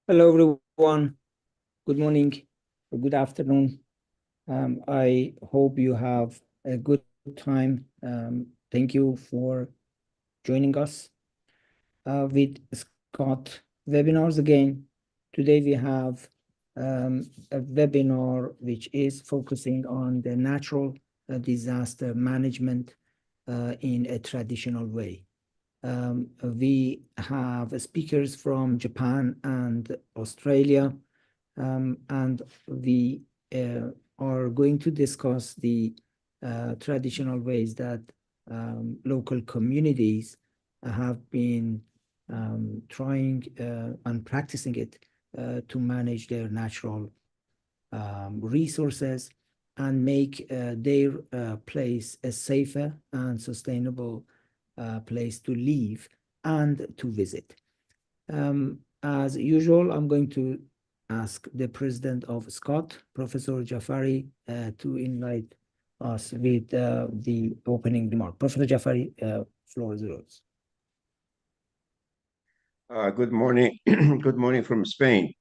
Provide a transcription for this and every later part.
Hello, everyone. Good morning or good afternoon. I hope you have a good time. Thank you for joining us with Scott webinars again. Today we have a webinar which is focusing on the natural disaster management in a traditional way. We have speakers from Japan and Australia, and we are going to discuss the traditional ways that local communities have been trying and practicing it to manage their natural resources and make their place a safer and sustainable place to live and to visit. As usual, I'm going to ask the president of Scott, Professor Jafari, to invite us with the opening remark. Professor Jafari, floor is yours. Good morning. Good morning from Spain.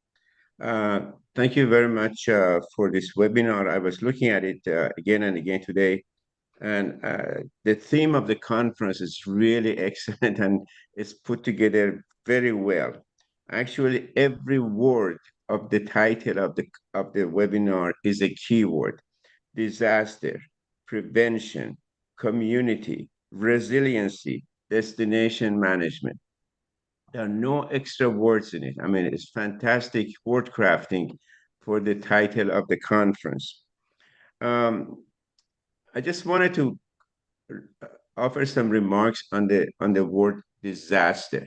Thank you very much for this webinar. I was looking at it again and again today, and the theme of the conference is really excellent and it's put together very well. Actually, every word of the title of the webinar is a keyword: disaster, prevention, community, resiliency, destination management. There are no extra words in it. I mean, it's fantastic word crafting for the title of the conference. Um, I just wanted to offer some remarks on the word disaster,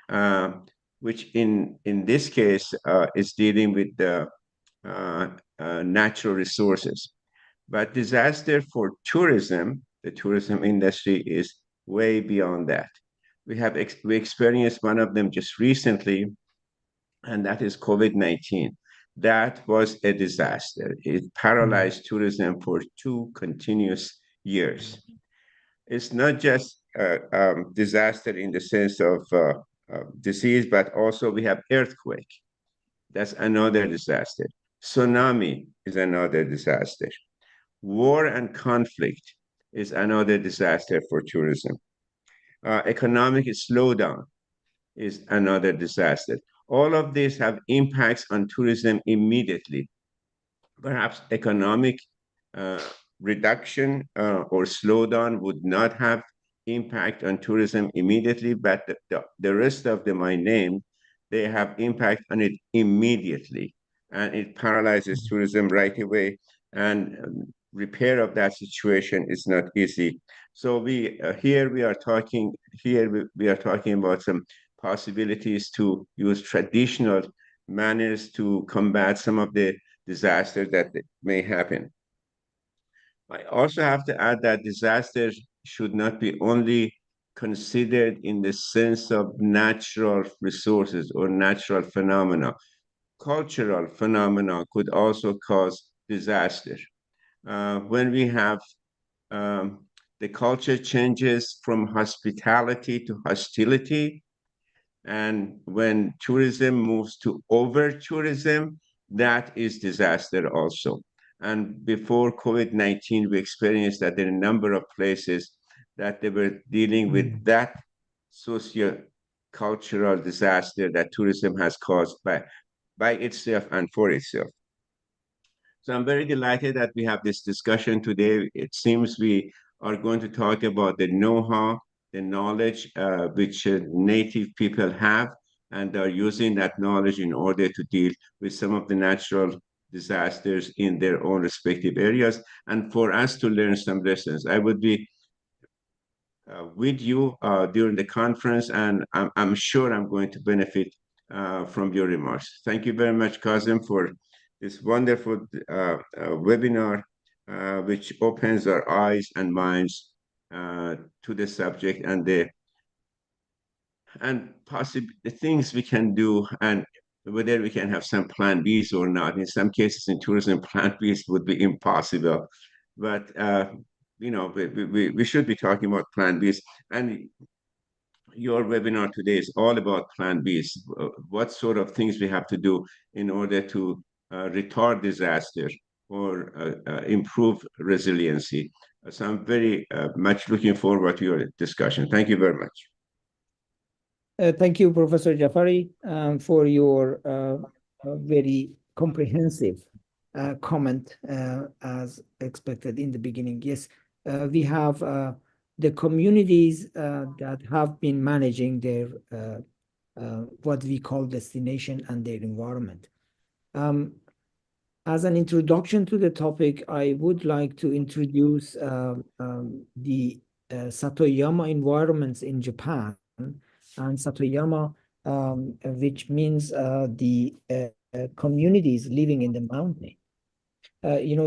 uh, which in this case is dealing with the natural resources. But disaster for tourism, the tourism industry is way beyond that. We experienced one of them just recently, and that is COVID-19. That was a disaster. It paralyzed tourism for 2 continuous years. It's not just disaster in the sense of disease, but also we have earthquake. That's another disaster. Tsunami is another disaster. War and conflict is another disaster for tourism. Economic slowdown is another disaster. All of these have impacts on tourism immediately. Perhaps economic uh, reduction or slowdown would not have impact on tourism immediately, but the rest of them I named, they have impact on it immediately. And it paralyzes tourism right away. And repair of that situation is not easy. So we are talking about some possibilities to use traditional manners to combat some of the disasters that may happen. I also have to add that disasters should not be only considered in the sense of natural resources or natural phenomena. Cultural phenomena could also cause disaster. When we have um, the culture changes from hospitality to hostility, and when tourism moves to over tourism, that is disaster also. And before COVID-19, we experienced that in a number of places that they were dealing with that socio-cultural disaster that tourism has caused by itself and for itself. So I'm very delighted that we have this discussion today. It seems we are going to talk about the know-how, the knowledge which native people have and are using that knowledge in order to deal with some of the natural disasters in their own respective areas, and for us to learn some lessons. I would be with you during the conference, and I'm sure I'm going to benefit from your remarks. Thank you very much, Kazim, for this wonderful webinar, which opens our eyes and minds to the subject and possibly the things we can do, and whether we can have some plan Bs or not. In some cases in tourism, plan Bs would be impossible. But we should be talking about plan Bs. And your webinar today is all about plan Bs. What sort of things we have to do in order to retard disaster or improve resiliency. So I'm very much looking forward to your discussion. Thank you very much. Thank you, Professor Jafari, for your very comprehensive comment, as expected in the beginning. Yes, we have the communities that have been managing their what we call destination and their environment. As an introduction to the topic, I would like to introduce the Satoyama environments in Japan. And Satoyama, which means the communities living in the mountain.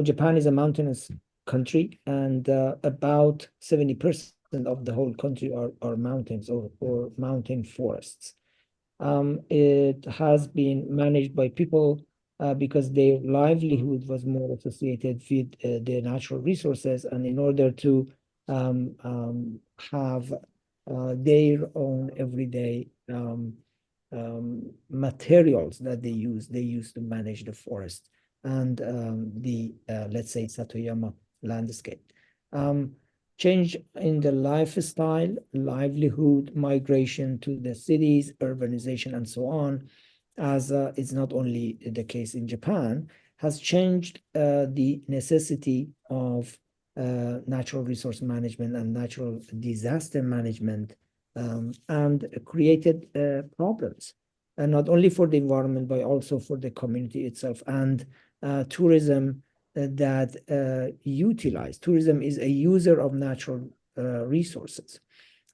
Japan is a mountainous country, and about 70% of the whole country are mountains or mountain forests. It has been managed by people because their livelihood was more associated with their natural resources, and in order to have their own everyday materials that they use to manage the forest and the let's say Satoyama landscape. Change in the lifestyle, livelihood, migration to the cities, urbanization, and so on, as is not only the case in Japan, has changed the necessity of natural resource management and natural disaster management, and created problems, and not only for the environment, but also for the community itself. And tourism tourism is a user of natural resources,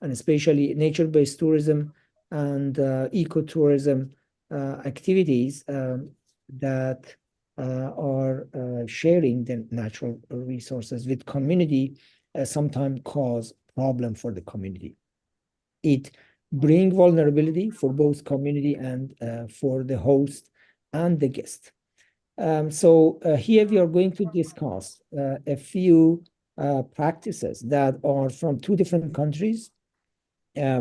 and especially nature-based tourism and ecotourism activities that are sharing the natural resources with community sometimes cause problem for the community. It bring vulnerability for both community and for the host and the guest. So here we are going to discuss a few practices that are from two different countries,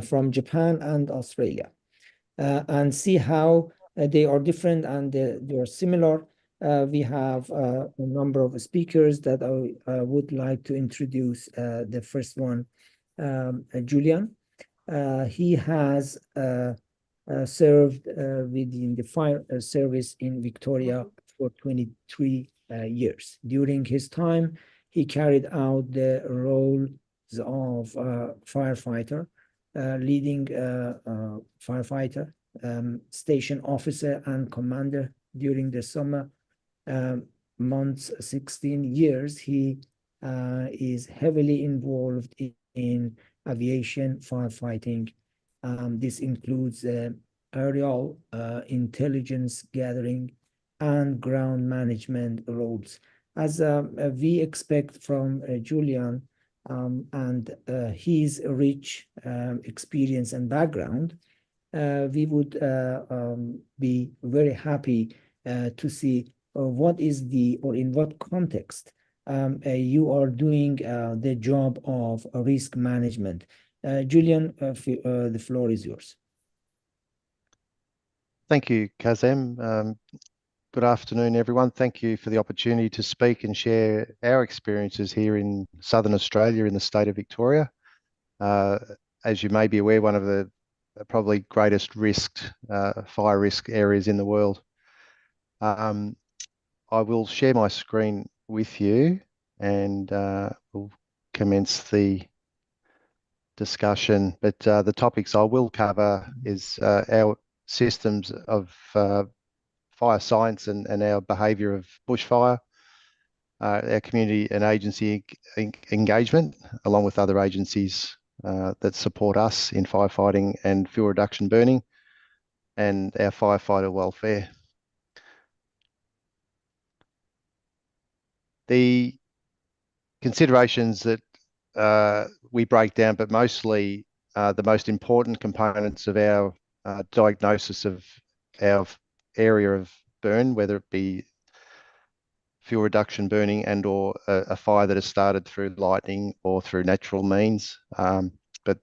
from Japan and Australia, and see how they are different and they are similar. We have a number of speakers that I would like to introduce. The first one, Julian. He has served within the fire service in Victoria for 23 years. During his time, he carried out the roles of firefighter, leading firefighter, station officer, and commander during the summer months. 16 years he is heavily involved in aviation firefighting. This includes aerial intelligence gathering and ground management roles. As we expect from Julian and his rich experience and background, we would be very happy to see what is or in what context you are doing the job of risk management. Julian, the floor is yours. Thank you, Kazem. Good afternoon, everyone. Thank you for the opportunity to speak and share our experiences here in Southern Australia in the state of Victoria. As you may be aware, one of the probably greatest fire risk areas in the world. I will share my screen with you and we'll commence the discussion. But the topics I will cover is our systems of fire science and our behaviour of bushfire, our community and agency engagement, along with other agencies that support us in firefighting and fuel reduction burning, and our firefighter welfare. The considerations that we break down, but mostly the most important components of our diagnosis of our area of burn, whether it be fuel reduction burning and or a fire that has started through lightning or through natural means. But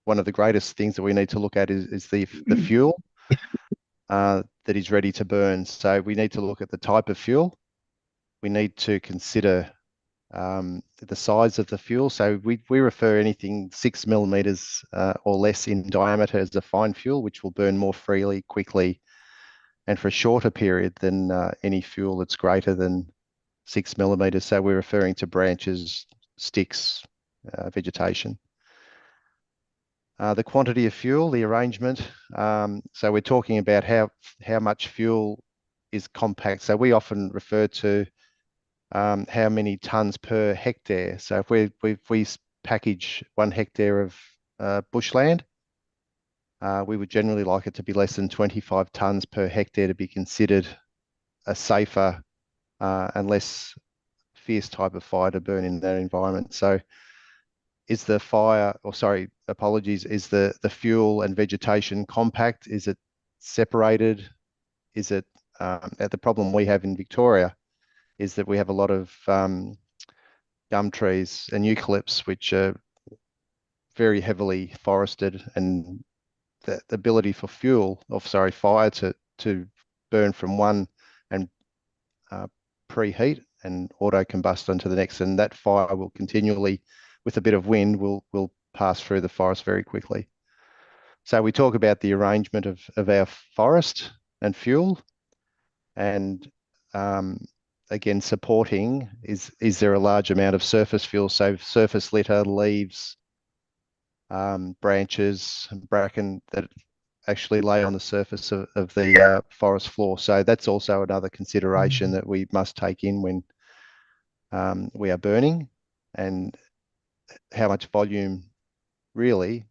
one of the greatest things that we need to look at is the fuel that is ready to burn. So we need to look at the type of fuel. We need to consider the size of the fuel. So we refer anything 6 millimeters or less in diameter as a fine fuel, which will burn more freely, quickly, and for a shorter period than any fuel that's greater than 6 millimeters. So we're referring to branches, sticks, vegetation. The quantity of fuel, the arrangement. So we're talking about how much fuel is compact. So we often refer to how many tons per hectare. So if we package 1 hectare of bushland, we would generally like it to be less than 25 tons per hectare to be considered a safer and less fierce type of fire to burn in that environment. So is the is the fuel and vegetation compact? Is it separated? Is it, the problem we have in Victoria is that we have a lot of gum trees and eucalypts, which are very heavily forested, and the ability for fire to burn from one and preheat and auto combust onto the next, and that fire will continually, with a bit of wind, will pass through the forest very quickly. So we talk about the arrangement of our forest and fuel, and again, supporting is there a large amount of surface fuel, so surface litter, leaves, branches, bracken that actually lay on the surface of the forest floor. So that's also another consideration that we must take in when we are burning, and how much volume really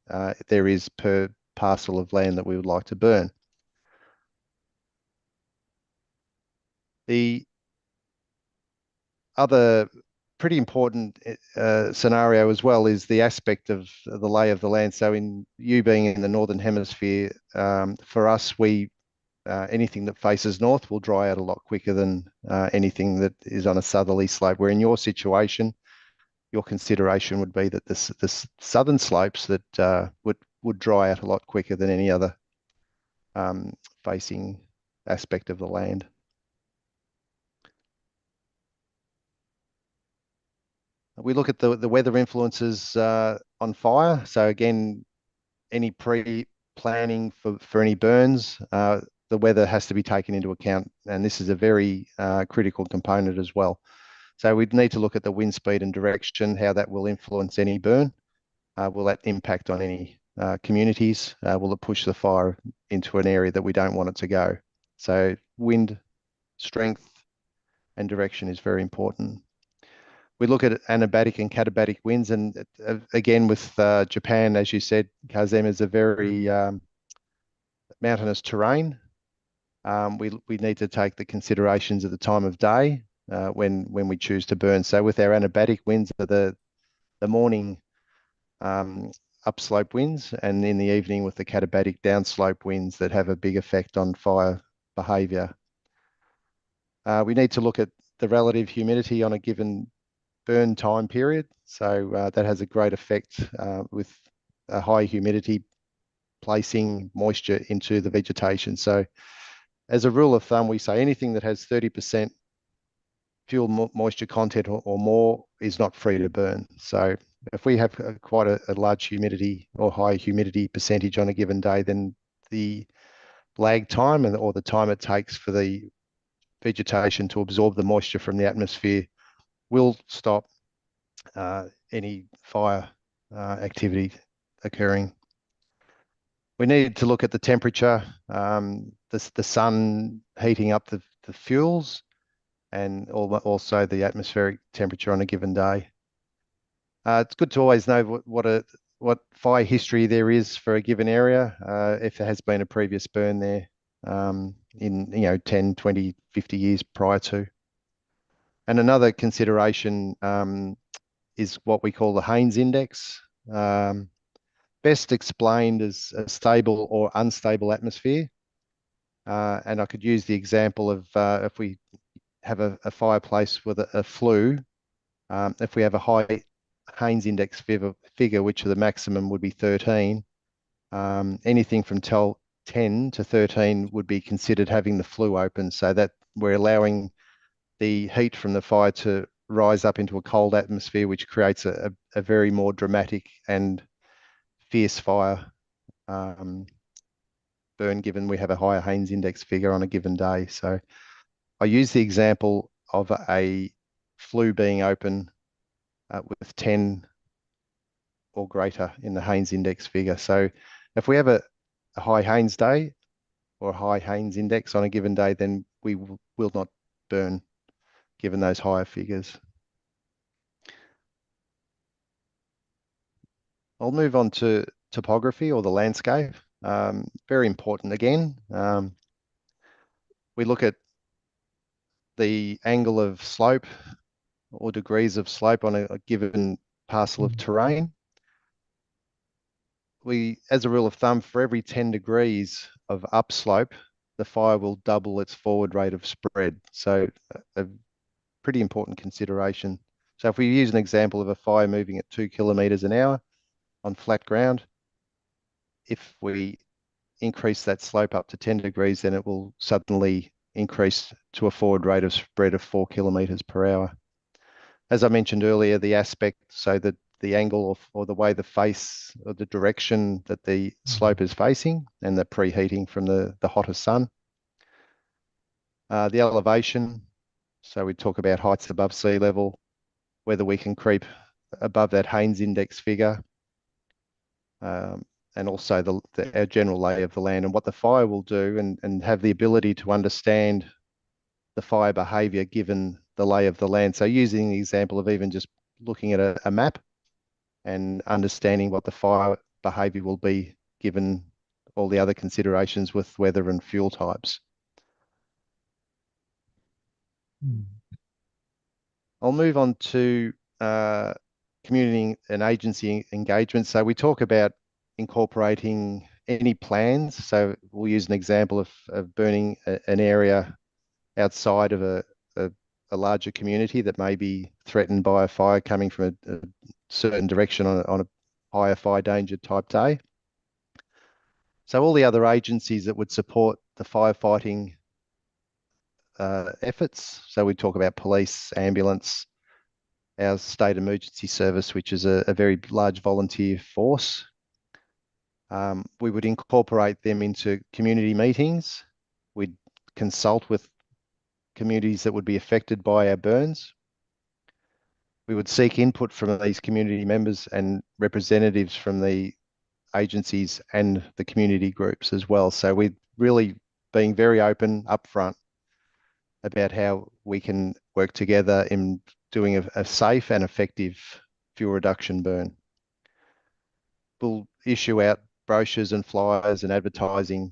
there is per parcel of land that we would like to burn. The other pretty important scenario as well is the aspect of the lay of the land. So you being in the Northern Hemisphere, for us, anything that faces north will dry out a lot quicker than anything that is on a southerly slope, where in your situation, your consideration would be that the southern slopes that would dry out a lot quicker than any other facing aspect of the land. We look at the weather influences on fire. So again, any pre-planning for any burns, the weather has to be taken into account, and this is a very critical component as well. So we'd need to look at the wind speed and direction, how that will influence any burn. Will that impact on any communities? Will it push the fire into an area that we don't want it to go? So wind strength and direction is very important. We look at anabatic and katabatic winds, and again with Japan, as you said, Kazem, is a very mountainous terrain. We need to take the considerations of the time of day when we choose to burn. So with our anabatic winds, the morning upslope winds, and in the evening with the katabatic downslope winds that have a big effect on fire behaviour. We need to look at the relative humidity on a given burn time period. So that has a great effect with a high humidity placing moisture into the vegetation. So as a rule of thumb, we say anything that has 30% fuel moisture content or more is not free to burn. So if we have quite a large humidity or high humidity percentage on a given day, then the lag time or the time it takes for the vegetation to absorb the moisture from the atmosphere will stop any fire activity occurring. We need to look at the temperature, the sun heating up the fuels, and also the atmospheric temperature on a given day. It's good to always know what fire history there is for a given area, if there has been a previous burn there in 10, 20, 50 years prior to. And another consideration is what we call the Haynes Index, best explained as a stable or unstable atmosphere. And I could use the example of if we have a fireplace with a flue, if we have a high Haynes Index figure, which the maximum would be 13, anything from 10 to 13 would be considered having the flue open, so that we're allowing the heat from the fire to rise up into a cold atmosphere, which creates a very more dramatic and fierce fire burn, given we have a higher Haynes Index figure on a given day. So I use the example of a flue being open with 10 or greater in the Haynes Index figure. So if we have a high Haynes day or a high Haynes Index on a given day, then we will not burn given those higher figures. I'll move on to topography or the landscape. Very important again. We look at the angle of slope or degrees of slope on a given parcel of terrain. As a rule of thumb, for every 10 degrees of upslope, the fire will double its forward rate of spread. So a pretty important consideration. So if we use an example of a fire moving at 2 kilometers an hour on flat ground, if we increase that slope up to 10 degrees, then it will suddenly increase to a forward rate of spread of 4 kilometers per hour. As I mentioned earlier, the aspect, so that the angle or the way the face or the direction that the slope is facing, and the preheating from the hotter sun. The elevation, so we talk about heights above sea level, whether we can creep above that Haynes Index figure, and also our general lay of the land and what the fire will do, and have the ability to understand the fire behaviour given the lay of the land. So using the example of even just looking at a map and understanding what the fire behaviour will be given all the other considerations with weather and fuel types. I'll move on to community and agency engagement. So we talk about incorporating any plans. So we'll use an example of burning an area outside of a larger community that may be threatened by a fire coming from a certain direction on a higher fire danger type day. So all the other agencies that would support the firefighting efforts. So we talk about police, ambulance, our state emergency service, which is a very large volunteer force. We would incorporate them into community meetings. We'd consult with communities that would be affected by our burns. We would seek input from these community members and representatives from the agencies and the community groups as well. So we're really being very open upfront about how we can work together in doing a safe and effective fuel reduction burn. We'll issue out brochures and flyers and advertising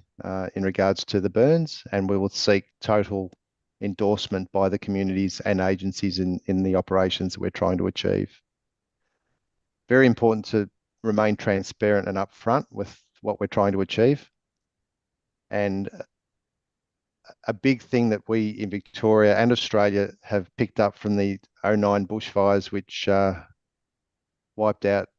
in regards to the burns, and we will seek total endorsement by the communities and agencies in the operations that we're trying to achieve. Very important to remain transparent and upfront with what we're trying to achieve. And a big thing that we in Victoria and Australia have picked up from the 2009 bushfires, which wiped out,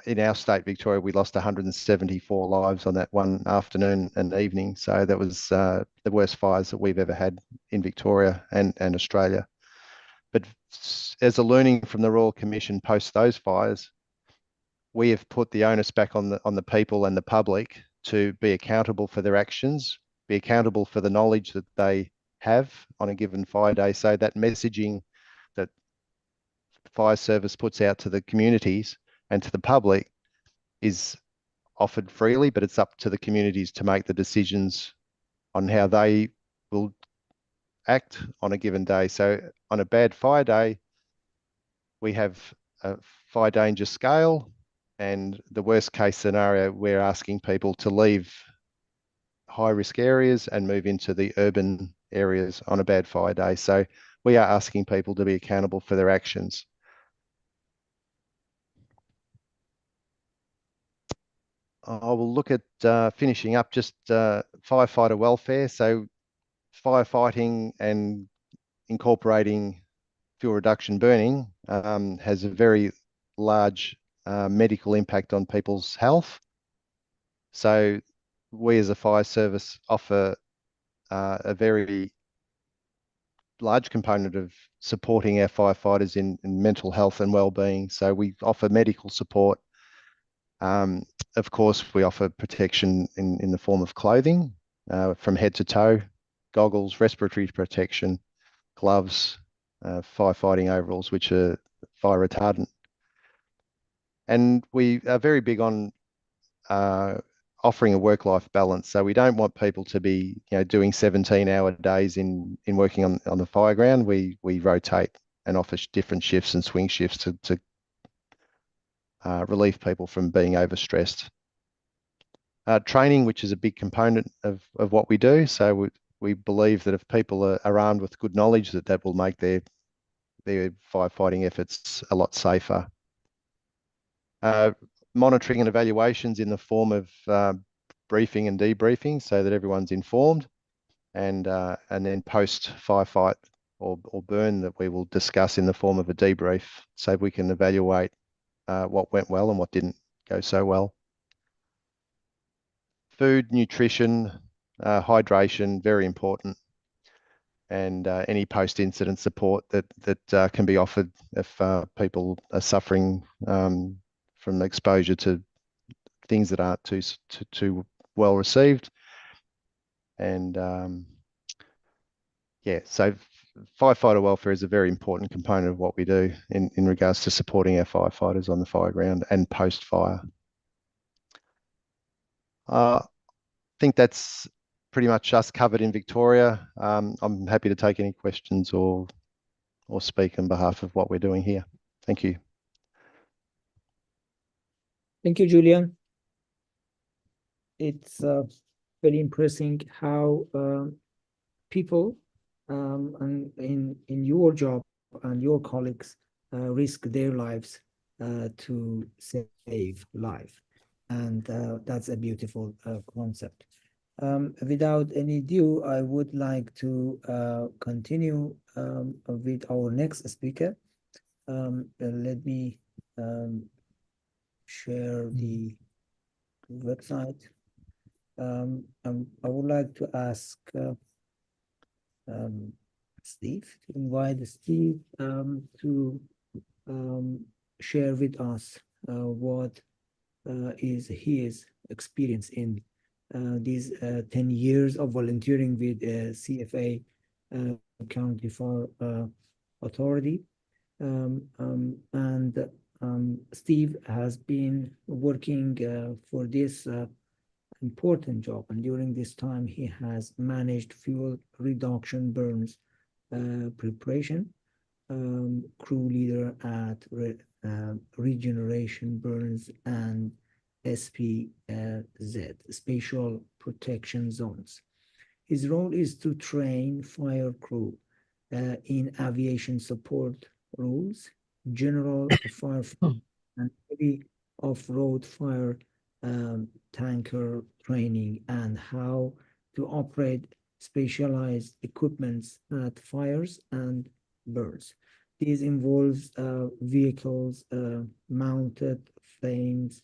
in our state, Victoria, we lost 174 lives on that one afternoon and evening. So that was the worst fires that we've ever had in Victoria and Australia. But as a learning from the Royal Commission post those fires, we have put the onus back on the people and the public to be accountable for their actions, be accountable for the knowledge that they have on a given fire day. So that messaging that the fire service puts out to the communities and to the public is offered freely, but it's up to the communities to make the decisions on how they will act on a given day. So on a bad fire day, we have a fire danger scale, and the worst case scenario, we're asking people to leave high risk areas and move into the urban areas on a bad fire day. So we are asking people to be accountable for their actions. I will look at finishing up just firefighter welfare. So firefighting and incorporating fuel reduction burning has a very large medical impact on people's health. So we as a fire service offer a very large component of supporting our firefighters in mental health and well-being. So we offer medical support. Of course, we offer protection in the form of clothing from head to toe, goggles, respiratory protection, gloves, firefighting overalls, which are fire retardant. And we are very big on offering a work-life balance. So we don't want people to be, doing 17-hour days in working on the fire ground. We rotate and offer different shifts and swing shifts to relieve people from being overstressed. Training, which is a big component of what we do. So we believe that if people are armed with good knowledge, that will make their firefighting efforts a lot safer. Monitoring and evaluations in the form of briefing and debriefing so that everyone's informed, and then post firefight or burn that we will discuss in the form of a debrief so we can evaluate what went well and what didn't go so well. Food, nutrition, hydration, very important, and any post-incident support that can be offered if people are suffering from exposure to things that aren't too well received. And so firefighter welfare is a very important component of what we do in regards to supporting our firefighters on the fire ground and post-fire. I think that's pretty much us covered in Victoria. I'm happy to take any questions or speak on behalf of what we're doing here. Thank you. Thank you, Julian. It's very impressive how people and in your job and your colleagues risk their lives to save life, and that's a beautiful concept. Without any ado, I would like to continue with our next speaker. Let me share the website. I would like to ask Steve, to invite Steve to share with us what is his experience in these 10 years of volunteering with CFA County Fire Authority. Steve has been working for this important job, and during this time he has managed fuel reduction burns preparation, crew leader at regeneration burns and SPZ, Special Protection Zones. His role is to train fire crew in aviation support rules, general fire and heavy off-road fire tanker training, and how to operate specialized equipments at fires and burns. This involves vehicles, mounted flames,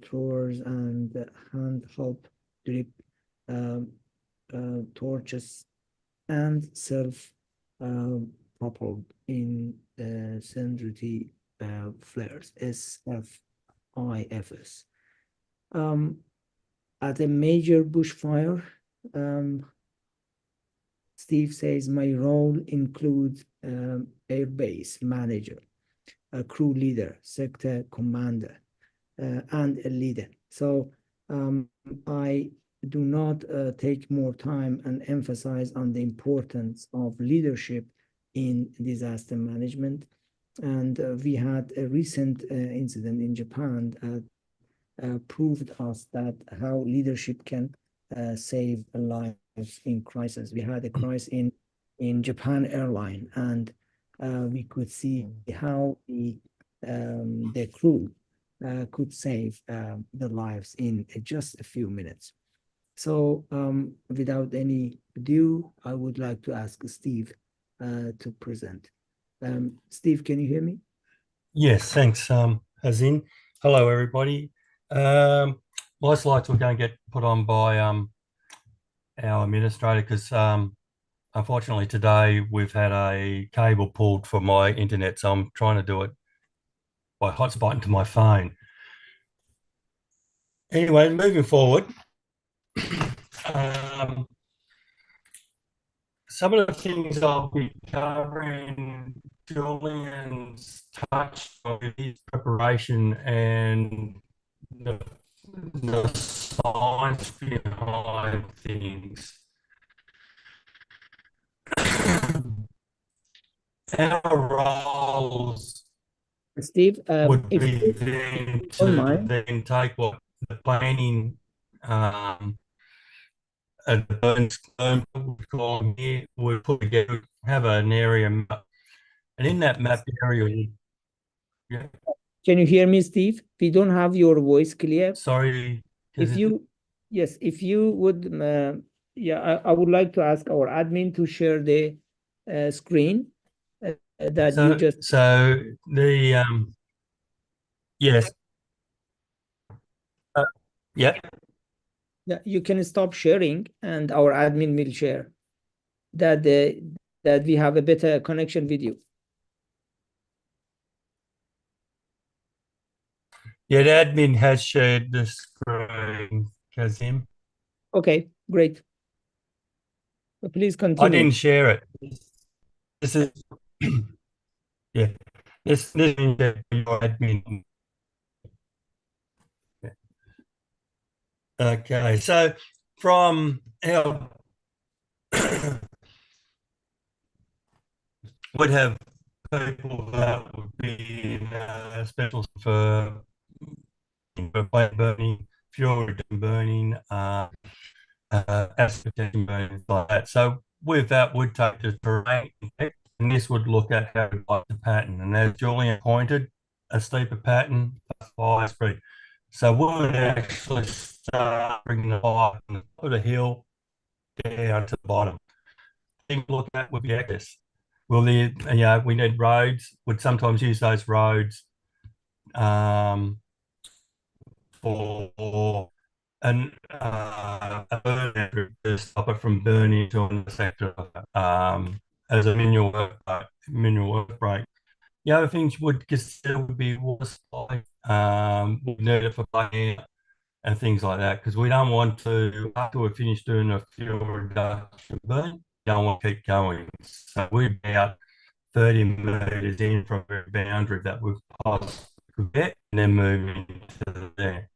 throwers, and hand-help drip torches, and self-propelled incendiary flares, SFIFs. At a major bushfire, Steve says, my role includes airbase manager, a crew leader, sector commander, and a leader, So I do not take more time and emphasize on the importance of leadership in disaster management. And we had a recent incident in Japan that proved us that how leadership can save lives in crisis. We had a crisis in Japan Airline, and we could see how the crew could save the lives in just a few minutes. So without any ado, I would like to ask Steve to present. Steve, can you hear me? Yes, thanks, Hazin. Hello, everybody. My slides were going to get put on by our administrator because unfortunately today we've had a cable pulled for my internet, so I'm trying to do it by hotspotting to my phone. Anyway, moving forward, some of the things I'll be covering, Julian's touched on his preparation and the science behind things. Our roles Steve, would if be you then don't to mind, then take what the planning and the burn we call them here, we put together, have an area map. And in that map area, yeah, can you hear me, Steve? We don't have your voice clear. sorry. If you, yes, if you would, yeah, I would like to ask our admin to share the screen that you just. So the yes, yeah. Yeah, you can stop sharing, and our admin will share that that we have a better connection with you. Yeah, the admin has shared the screen, Kazim. Okay, great. So please I continue. didn't share it. This is yeah. This is your admin. Okay, so from our would have people that would be special for plant burning, fuel reduction burning, acid protection burning, like that. So with that would take the terrain, and this would look at how to like the pattern. And as Julian pointed, a steeper pattern, a fire spread. So we would actually start bringing the fire from the top of the hill down to the bottom. Thing to look at would be access. Well, we need roads. Would sometimes use those roads for a burn to stop it from burning to another sector as a mineral work break. The other things would consider would be water supply. We need it for plugging and things like that because we don't want to, after we're finished doing a fuel reduction burn, don't want to keep going. So we're about 30 metres in from the boundary that we've possibly could get and then move into there.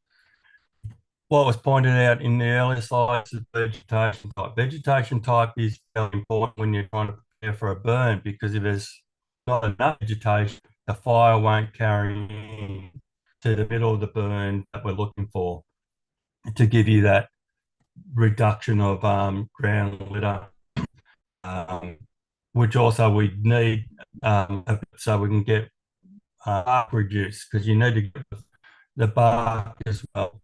What was pointed out in the earlier slides is vegetation type. Vegetation type is very important when you're trying to prepare for a burn because if there's not enough vegetation, the fire won't carry in to the middle of the burn that we're looking for to give you that reduction of ground litter, which also we need so we can get bark reduced because you need to get the bark as well.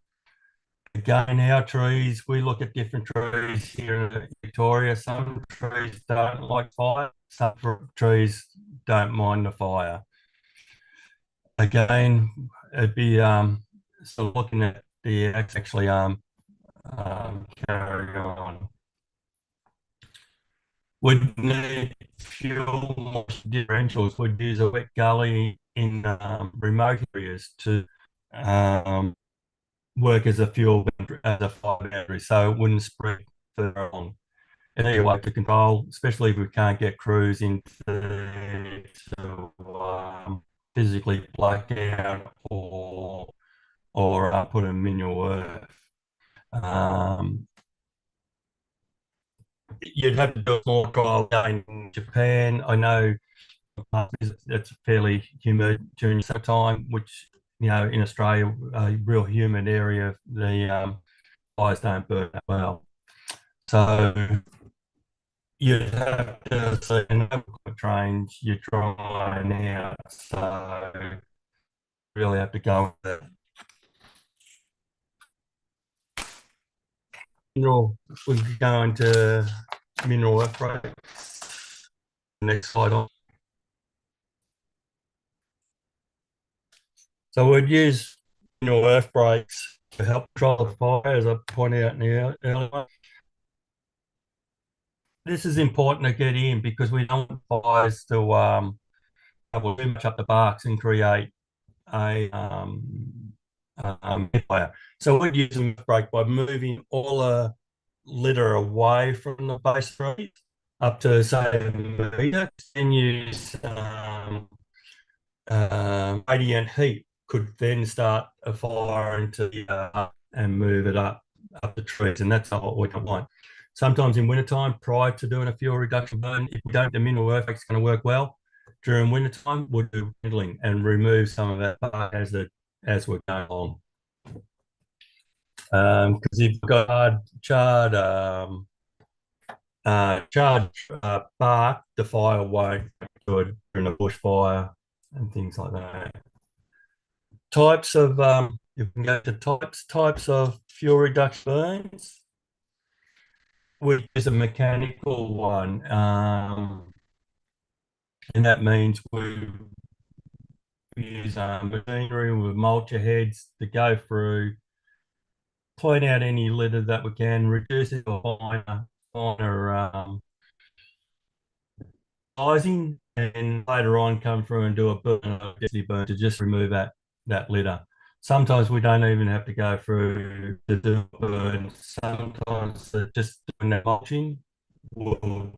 Again, our trees, we look at different trees here in Victoria. Some trees don't like fire, some trees don't mind the fire. Again, it'd be so looking at the actually carry on. Would need fuel moisture differentials. Would use a wet gully in remote areas to work as a fuel, as a fire boundary, so it wouldn't spread further on. Anyway, to control, especially if we can't get crews in to physically black out or or put in mineral earth. You'd have to do a small trial again in Japan. I know it's fairly humid during summertime, which, you know, in Australia, a real humid area, the fires don't burn that well. So you'd have to see an trains, you're drying out. So really have to go with it. Mineral, we can go into mineral earth breaks. Next slide on. So we'd use mineral earth breaks to help control the fire, as I pointed out in the earlier. This is important to get in because we don't want fires to double too much up the barks and create a fire. So we'd use an earth break by moving all the litter away from the base trees up to, say, a metre, and use radiant heat could then start a fire into the and move it up the trees, and that's not what we don't want. Sometimes in wintertime, prior to doing a fuel reduction burn, if we don't, the mineral earth break is going to work well. During wintertime, we'll do kindling and remove some of that bark as we're going along. Because if you've got charred bark, the fire won't do it during a bushfire and things like that. Types of you can go to types of fuel reduction burns. We use a mechanical one, and that means we use machinery with mulcher heads to go through, point out any litter that we can, reduce it to a finer sizing, and later on come through and do a burn to just remove that litter. Sometimes we don't even have to go through to do a burn. Sometimes just doing that mulching will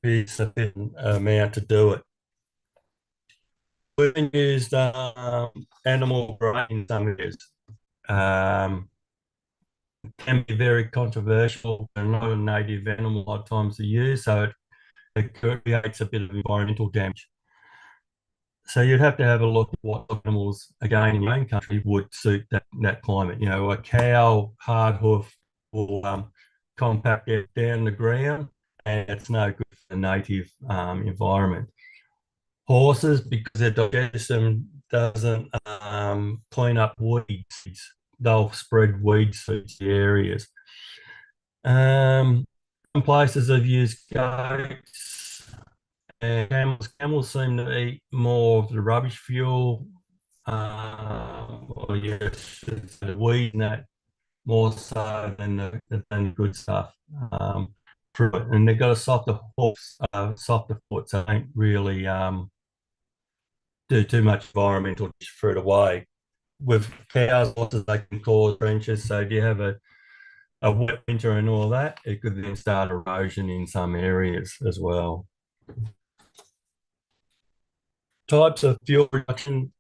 be sufficient amount to do it. We've used animal grain in some areas. Can be very controversial and not a native animal a lot of times to use, so it creates a bit of environmental damage. So you'd have to have a look at what animals, again, in your own country would suit that climate. You know, a cow, hard hoof will compact it down the ground, and it's no good for the native environment. Horses, because their digestion doesn't clean up weeds, they'll spread weeds through the areas. Some places have used goats. And camels seem to eat more of the rubbish fuel, or yes, the weed and that, more so than the good stuff. And they've got a softer foot, so they don't really do too much environmental fruit away. With cows, horses, they can cause trenches. So if you have a wet winter and all that, it could then start erosion in some areas as well. Types of fuel reduction.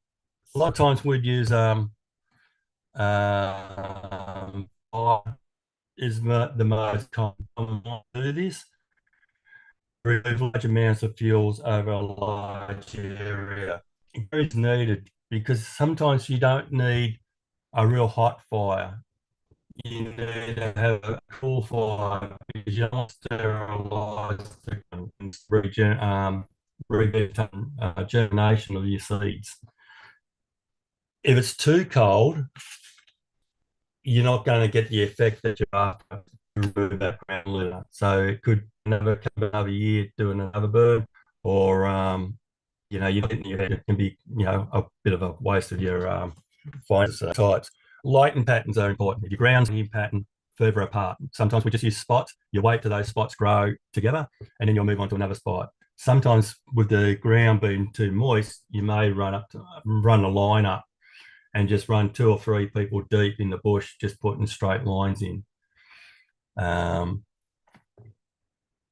A lot of times we'd use fire is the most common way to do this. Remove large amounts of fuels over a large area. It is needed because sometimes you don't need a real hot fire. You need to have a cool fire because you don't sterilize and germination of your seeds. If it's too cold, you're not going to get the effect that you're after to remove that ground litter. So it could never come another year doing another burn, or you know, it can be, you know, a bit of a waste of your finest types. Lighting patterns are important. If your ground's in pattern further apart, sometimes we just use spots. You wait till those spots grow together, and then you'll move on to another spot. Sometimes with the ground being too moist, you may run a line up and just run 2 or 3 people deep in the bush, just putting straight lines in. And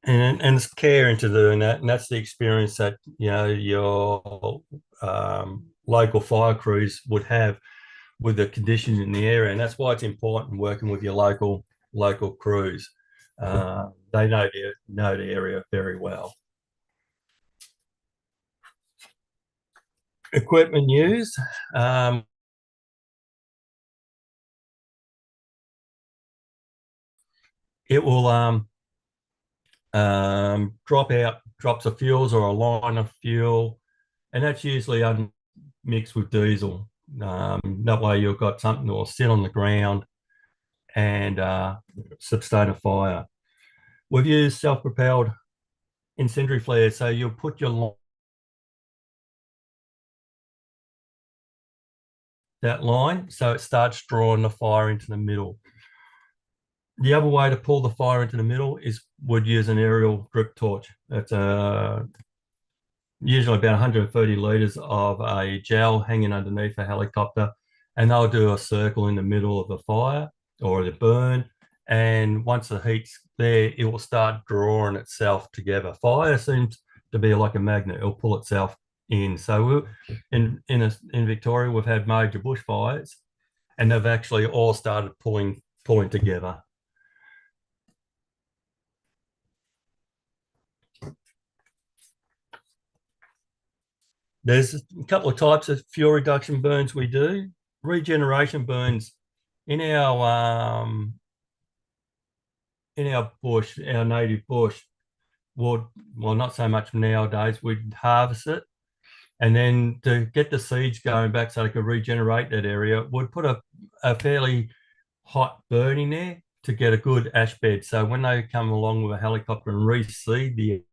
it's care into doing that, and that's the experience that, you know, your local fire crews would have with the conditions in the area, and that's why it's important working with your local crews. They know the area very well. Equipment used. It will drop out drops of fuels or a line of fuel, and that's usually mixed with diesel. That way you've got something that will sit on the ground and sustain a fire. We've used self-propelled incendiary flares, so you'll put your that line so it starts drawing the fire into the middle. The other way to pull the fire into the middle would use an aerial drip torch. It's usually about 130 litres of a gel hanging underneath a helicopter, and they'll do a circle in the middle of the fire or the burn. And once the heat's there, it will start drawing itself together. Fire seems to be like a magnet; it'll pull itself in. So in Victoria, we've had major bushfires, and they've actually all started pulling together. There's a couple of types of fuel reduction burns we do. Regeneration burns in our bush, our native bush, well, not so much nowadays. We'd harvest it, and then to get the seeds going back so they could regenerate that area, we'd put a fairly hot burn in there to get a good ash bed. So when they come along with a helicopter and reseed the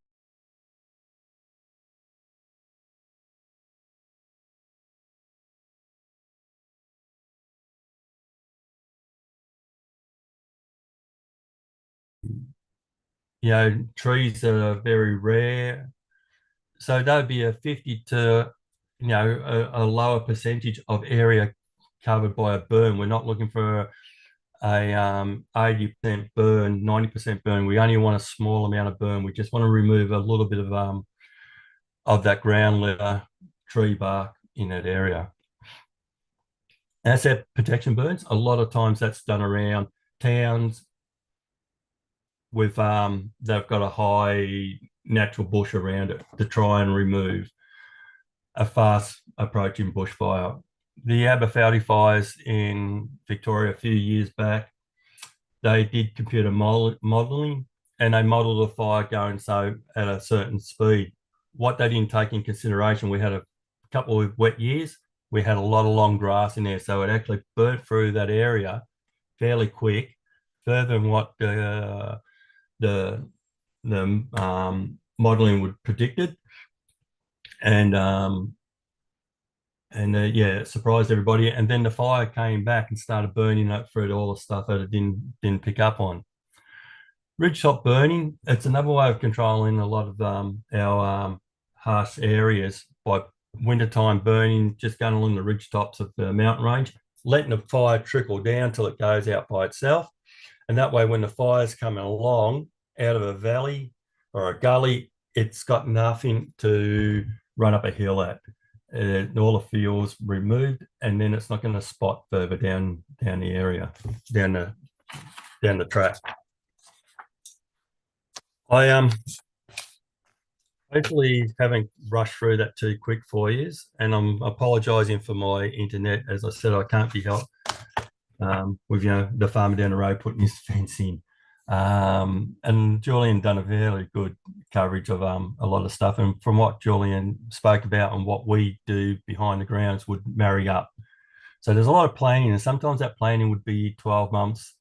trees that are very rare. So that would be a 50 to, a lower percentage of area covered by a burn. We're not looking for a 80% burn, 90% burn. We only want a small amount of burn. We just want to remove a little bit of that ground level tree bark in that area. Asset protection burns, a lot of times that's done around towns with they've got a high natural bush around it to try and remove a fast approaching bushfire. The Aberfeldy fires in Victoria a few years back, they did computer modelling, and they modelled the fire going so at a certain speed. What they didn't take in consideration, we had a couple of wet years, we had a lot of long grass in there, so it actually burnt through that area fairly quick, further than what the modelling would predicted, and it surprised everybody. And then the fire came back and started burning up through all the stuff that it didn't pick up on. Ridgetop burning, it's another way of controlling a lot of our harsh areas by wintertime burning, just going along the ridge tops of the mountain range, letting the fire trickle down till it goes out by itself. And that way, when the fire's coming along out of a valley or a gully, it's got nothing to run up a hill at. All the fuel's removed, and then it's not going to spot further down the area, down the track. I hopefully haven't rushed through that too quick for you, and I'm apologising for my internet. As I said, I can't be helped with the farmer down the road putting his fence in. And Julian done a very good coverage of a lot of stuff, and from what Julian spoke about and what we do behind the grounds would marry up. So there's a lot of planning, and sometimes that planning would be 12 months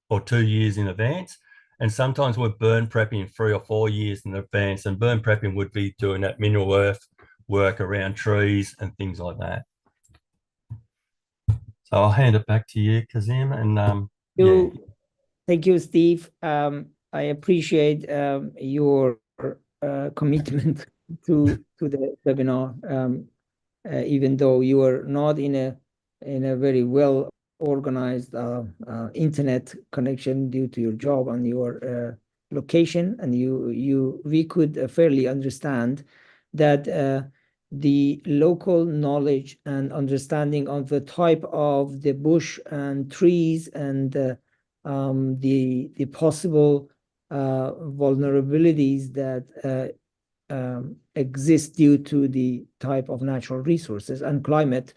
or 2 years in advance, and sometimes we're burn prepping 3 or 4 years in advance, and burn prepping would be doing that mineral earth work around trees and things like that. So I'll hand it back to you, Kazim, and Thank you, Steve. I appreciate your commitment to the webinar, even though you are not in a very well organized internet connection due to your job and your location, and we could fairly understand that the local knowledge and understanding of the type of the bush and trees and the possible vulnerabilities that exist due to the type of natural resources and climate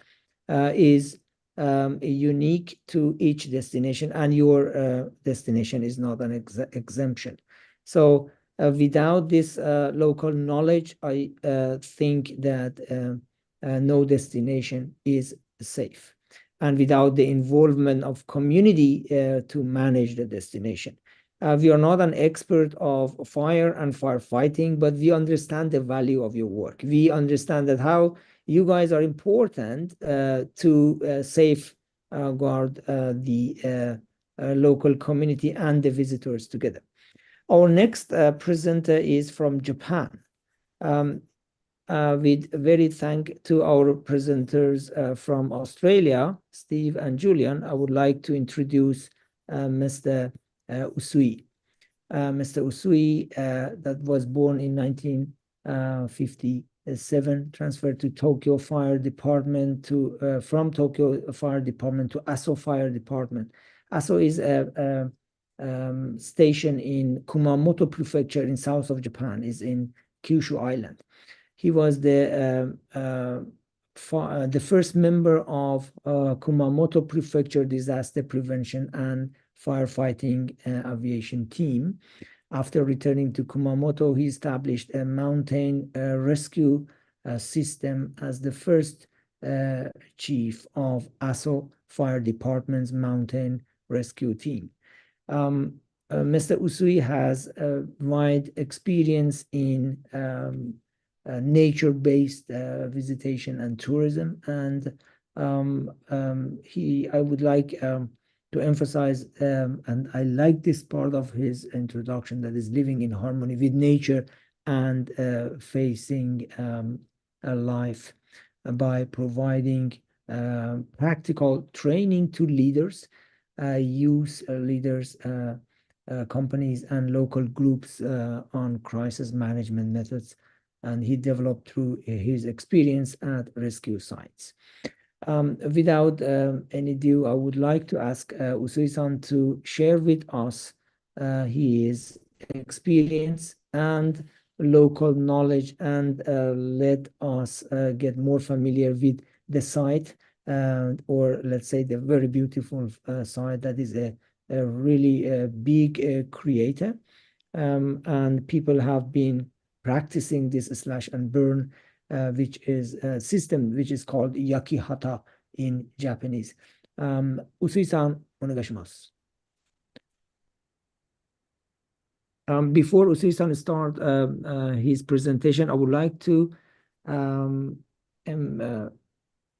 is unique to each destination, and your destination is not an exemption. So without this local knowledge, I think that no destination is safe, and without the involvement of community to manage the destination. We are not an expert of fire and firefighting, but we understand the value of your work. We understand that how you guys are important to safeguard the local community and the visitors together. Our next presenter is from Japan. With very thank to our presenters from Australia, Steve and Julian, I would like to introduce Mr. Usui. Mr. Usui, that was born in 1957, transferred to Tokyo Fire Department from Tokyo Fire Department to Aso Fire Department. Aso is a station in Kumamoto Prefecture in south of Japan, is in Kyushu Island. He was the first member of Kumamoto Prefecture Disaster Prevention and Firefighting Aviation Team. After returning to Kumamoto, he established a mountain rescue system as the first chief of Aso Fire Department's mountain rescue team. Mr. Usui has a wide experience in nature-based visitation and tourism, and I would like to emphasize, and I like this part of his introduction, that is living in harmony with nature and facing a life by providing practical training to leaders, youth leaders, companies and local groups on crisis management methods, and he developed through his experience at rescue sites. Without any ado, I would like to ask Usui-san to share with us his experience and local knowledge, and let us get more familiar with the site, or let's say the very beautiful site that is a really big creator, and people have been practicing this slash and burn, which is a system which is called Yakihata in Japanese. Usui-san, onegaishimasu. Before Usui-san start his presentation, I would like to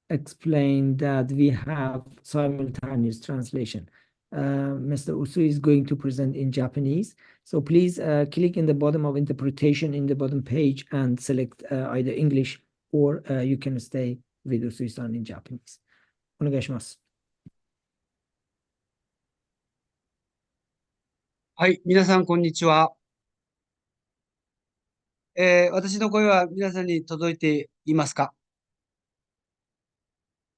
explain that we have simultaneous translation. Mr. Usui is going to present in Japanese, so please click in the bottom of interpretation in the bottom page and select either English, or you can stay with Usui-san in Japanese. Onegaishimasu. はい、皆さん、こんにちは。私の声は皆さんに届いていますか？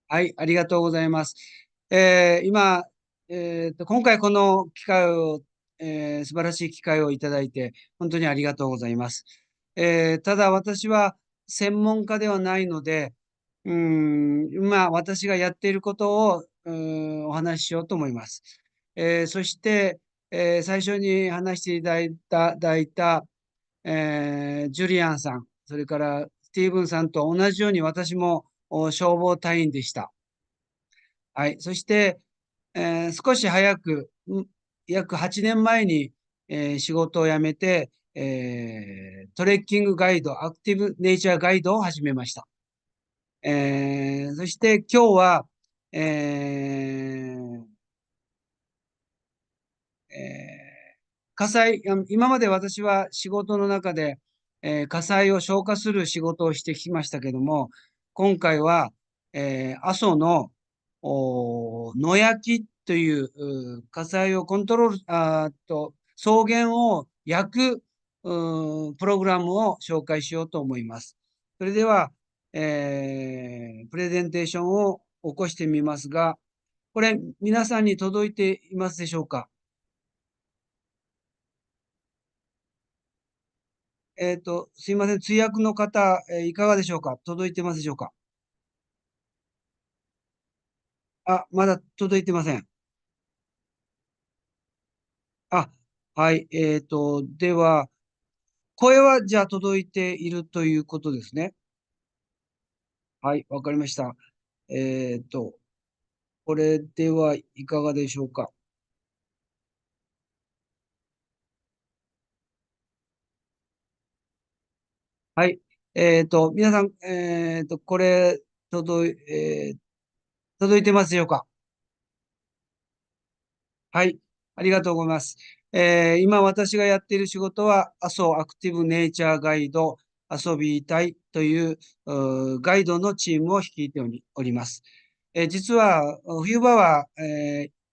はい、ありがとうございます。今、今回この機会を、素晴らしい機会をいただいて、本当にありがとうございます。ただ私は専門家ではないので、今私がやっていることをお話ししようと思います。そして、最初に話していただいた、ジュリアンさん、それからスティーブンさんと同じように私も消防隊員でした。はい。そして、少し早く、約8年前に、仕事を辞めて、トレッキングガイド、アクティブネイチャーガイドを始めました。そして今日は、火災、今まで私は仕事の中で、火災を消火する仕事をしてきましたけども、今回は、阿蘇の野焼きという火災をコントロール、草原を焼くプログラムを紹介しようと思います。それでは、プレゼンテーションを起こしてみますが、これ皆さんに届いていますでしょうか？すいません。通訳の方、いかがでしょうか？届いてますでしょうか？まだ届いてません。はい。では、声はじゃあ届いているということですね。はい、わかりました。これではいかがでしょうか？はい。皆さん、これ、届いてますでしょうか？はい。ありがとうございます。今私がやっている仕事は、阿蘇アクティブネイチャーガイド遊びたいというガイドのチームを率いております。実は冬場は、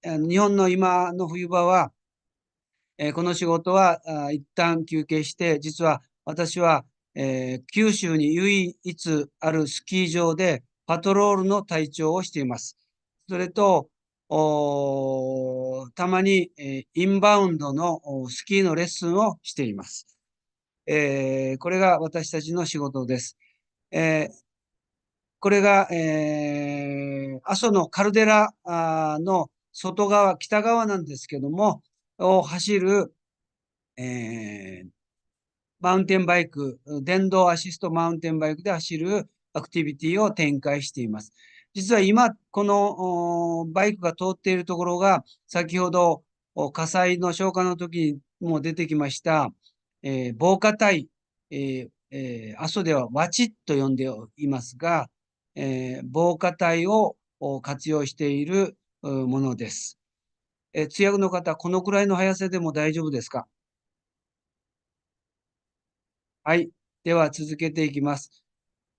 日本の今の冬場は、この仕事は一旦休憩して、実は私は、九州に唯一あるスキー場でパトロールの隊長をしています。それと、たまに、インバウンドのスキーのレッスンをしています。これが私たちの仕事です。これが、阿蘇のカルデラの外側、北側なんですけども、を走る、マウンテンバイク、電動アシストマウンテンバイクで走るアクティビティを展開しています。実は今、このバイクが通っているところが、先ほど火災の消火の時にも出てきました、防火帯、阿蘇ではワチと呼んでいますが、防火帯を活用しているものです。通訳の方、このくらいの速さでも大丈夫ですか？はい。では続けていきます。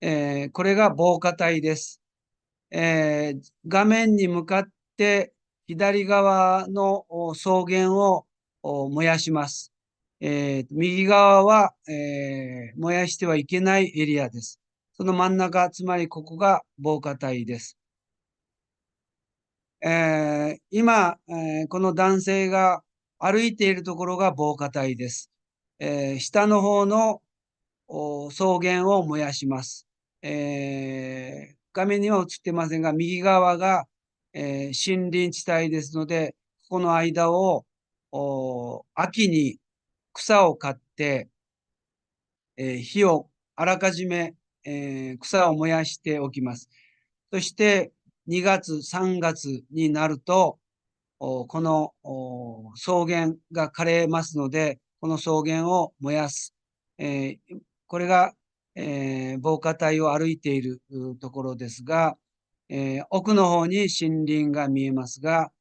これが防火帯です。画面に向かって左側の草原を燃やします。右側は、燃やしてはいけないエリアです。その真ん中、つまりここが防火帯です。今、この男性が歩いているところが防火帯です。下の方の草原を燃やします。画面には映ってませんが、右側が、森林地帯ですので、ここの間を秋に草を刈って、火をあらかじめ、草を燃やしておきます。そして2月、3月になると、この草原が枯れますので、この草原を燃やす。これが、防火帯を歩いているところですが、奥の方に森林が見えますが、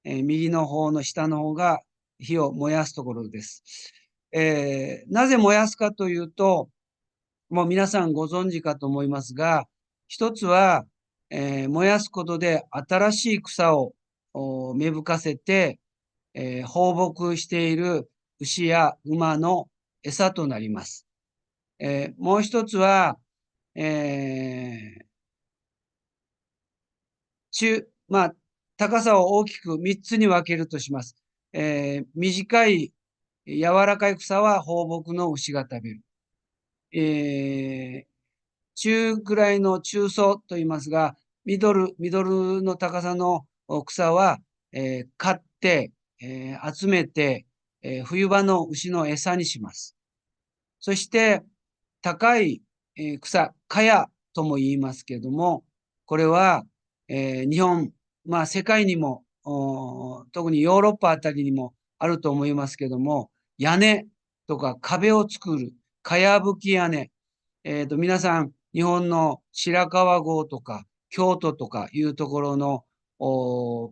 右の方の下の方が火を燃やすところです。なぜ燃やすかというと、もう皆さんご存知かと思いますが、一つは、燃やすことで新しい草を芽吹かせて、放牧している牛や馬の餌となります。もう一つは、まあ、高さを大きく3つに分けるとします。短い柔らかい草は放牧の牛が食べる。中ぐらいの中層と言いますが、ミドルの高さの草は、買って、集めて、冬場の牛の餌にします。そして、高い、草、茅とも言いますけれども、これは、日本、世界にも、特にヨーロッパあたりにもあると思いますけれども、屋根とか壁を作る、茅葺き屋根、皆さん、日本の白川郷とか京都とかいうところの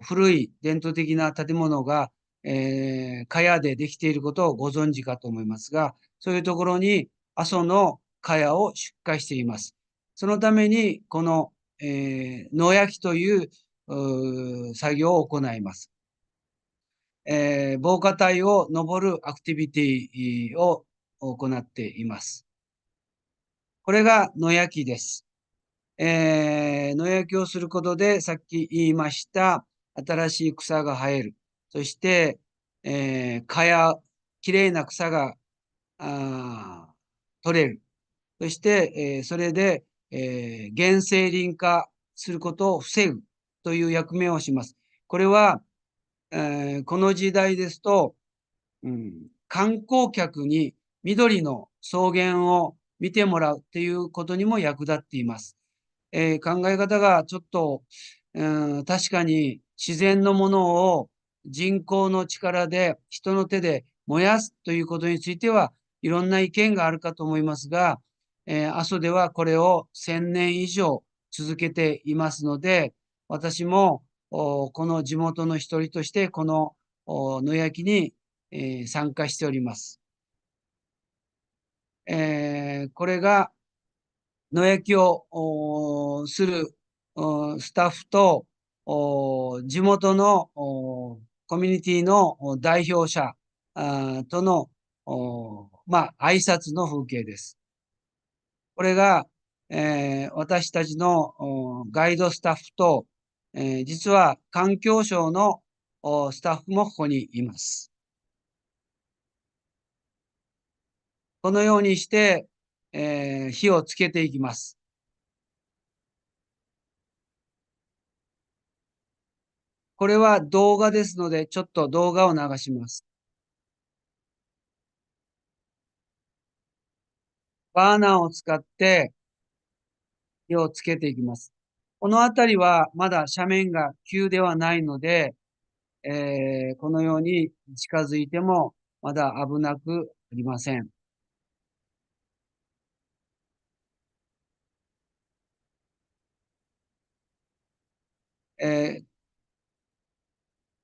古い伝統的な建物が、茅でできていることをご存知かと思いますが、そういうところに阿蘇の茅を出荷しています。そのために、この、野焼きという作業を行います。防火帯を登るアクティビティを行っています。これが野焼きです。野焼きをすることで、さっき言いました、新しい草が生える。そして、きれいな草が取れる。そして、それで、原生林化することを防ぐという役目をします。これは、この時代ですと、観光客に緑の草原を見てもらうということにも役立っています。考え方がちょっと、確かに自然のものを人工の力で人の手で燃やすということについてはいろんな意見があるかと思いますが、阿蘇ではこれを1000年以上続けていますので、私もこの地元の一人としてこの野焼きに参加しております。これが野焼きをするスタッフと地元のコミュニティの代表者との挨拶の風景です。これが私たちのガイドスタッフと実は環境省のスタッフもここにいます。このようにして火をつけていきます。これは動画ですので、ちょっと動画を流します。バーナーを使って火をつけていきます。この辺りはまだ斜面が急ではないので、このように近づいてもまだ危なくありません。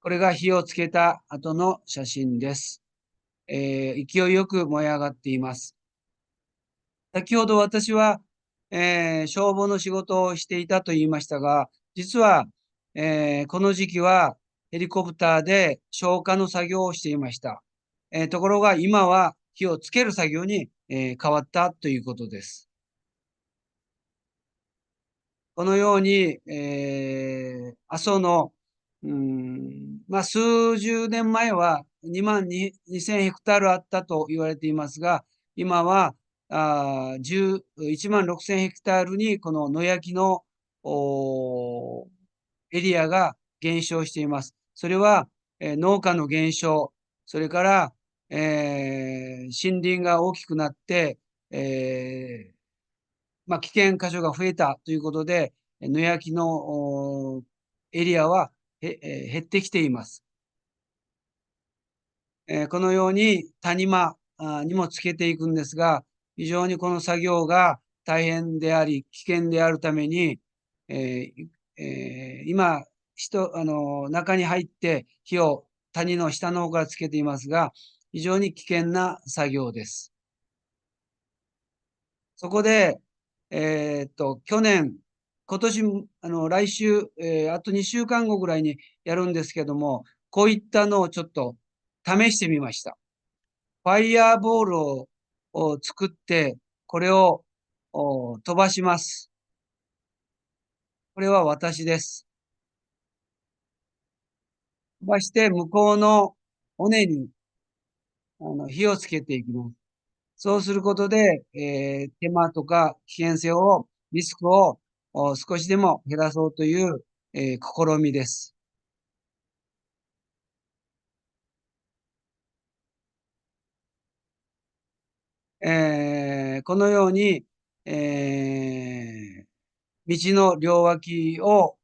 これが火をつけた後の写真です。勢いよく燃え上がっています。先ほど私は、消防の仕事をしていたと言いましたが、実は、この時期はヘリコプターで消火の作業をしていました。ところが今は火をつける作業に、変わったということです。このように、阿蘇の、数十年前は2万2000ヘクタールあったと言われていますが、今は1万6000ヘクタールにこの野焼きのエリアが減少しています。それは、農家の減少、それから、森林が大きくなって、危険箇所が増えたということで、野焼きのエリアは減ってきています。このように谷間にもつけていくんですが、非常にこの作業が大変であり、危険であるために、今、中に入って火を谷の下の方からつけていますが、非常に危険な作業です。そこで、去年、今年、来週、あと2週間後ぐらいにやるんですけども、こういったのをちょっと試してみました。ファイヤーボールを作って、これを飛ばします。これは私です。飛ばして向こうの尾根に火をつけていきます。そうすることで、手間とか危険性を、リスクを少しでも減らそうという、試みです。このように、道の両脇を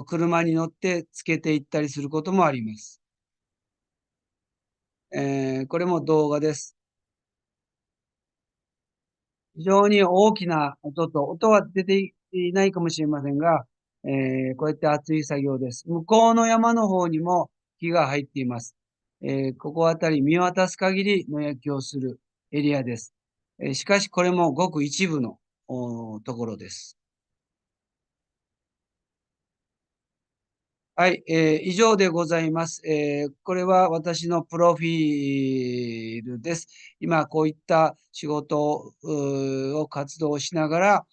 車に乗ってつけていったりすることもあります。これも動画です。非常に大きな音は出ていないかもしれませんが、こうやって熱い作業です。向こうの山の方にも木が入っています。ここあたり見渡す限り野焼きをするエリアです。しかしこれもごく一部のところです。はい、以上でございます。これは私のプロフィールです。今こういった仕事を活動しながら、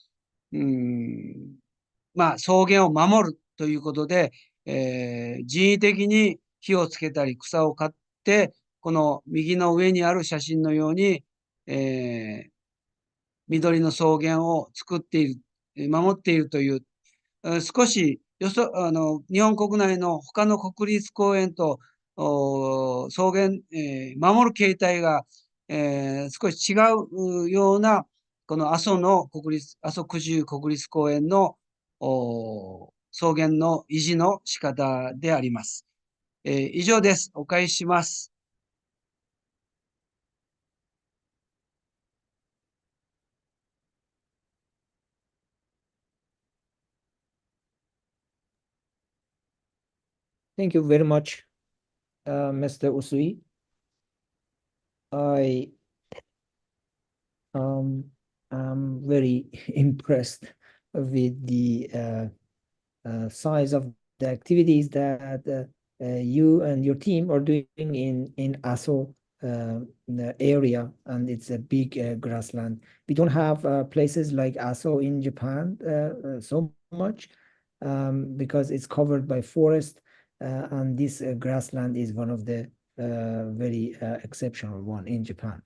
草原を守るということで、人為的に火をつけたり草を刈って、この右の上にある写真のように、緑の草原を作っている、守っているという、少し日本国内の他の国立公園と草原、守る形態が、少し違うような、この阿蘇九十国立公園の草原の維持の仕方であります。以上です。お返しします。Thank you very much, Mr. Usui. I am very impressed with the size of the activities that you and your team are doing in Aso the area, and it's a big grassland. We don't have places like Aso in Japan so much because it's covered by forest, and this grassland is one of the very exceptional one in Japan.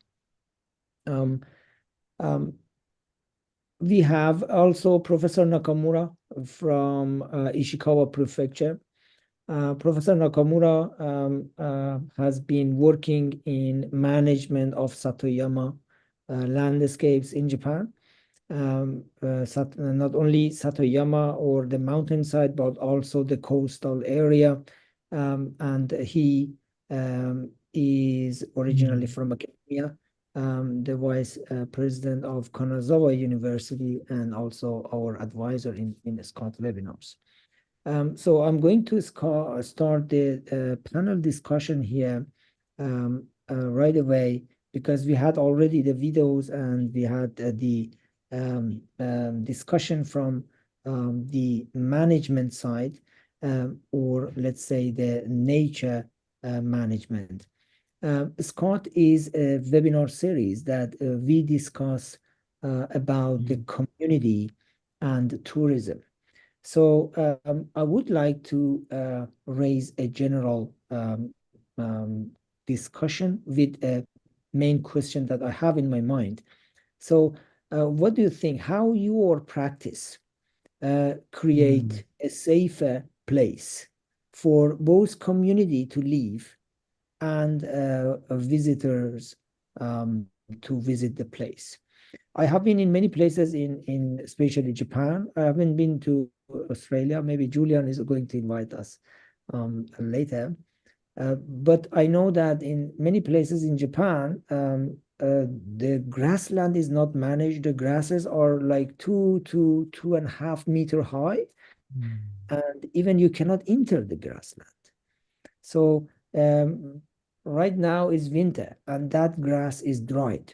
We have also Professor Nakamura from Ishikawa Prefecture. Professor Nakamura has been working in management of Satoyama landscapes in Japan. Not only Satoyama or the mountainside, but also the coastal area. And he is originally from academia, the vice president of Kanazawa University, and also our advisor in Scott webinars. So I'm going to start the panel discussion here right away, because we had already the videos and we had the discussion from the management side, or let's say the nature management. Scott is a webinar series that we discuss about the community and tourism. So I would like to raise a general discussion with a main question that I have in my mind. So what do you think, how your practice create a safer place for both community to live and visitors to visit the place? I have been in many places in especially Japan. I haven't been to Australia. Maybe Julian is going to invite us later. But I know that in many places in Japan, the grassland is not managed. The grasses are like 2 to 2.5 meter high, and even you cannot enter the grassland. So right now is winter, and that grass is dried.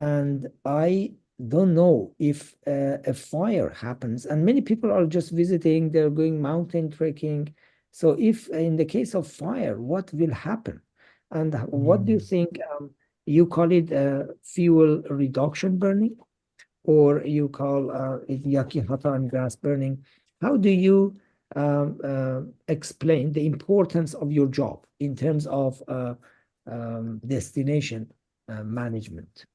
And I don't know if a fire happens, and many people are just visiting, they're going mountain trekking. So if in the case of fire, what will happen? And what do you think? You call it fuel reduction burning, or you call it Yakihata and grass burning. How do you explain the importance of your job in terms of destination management?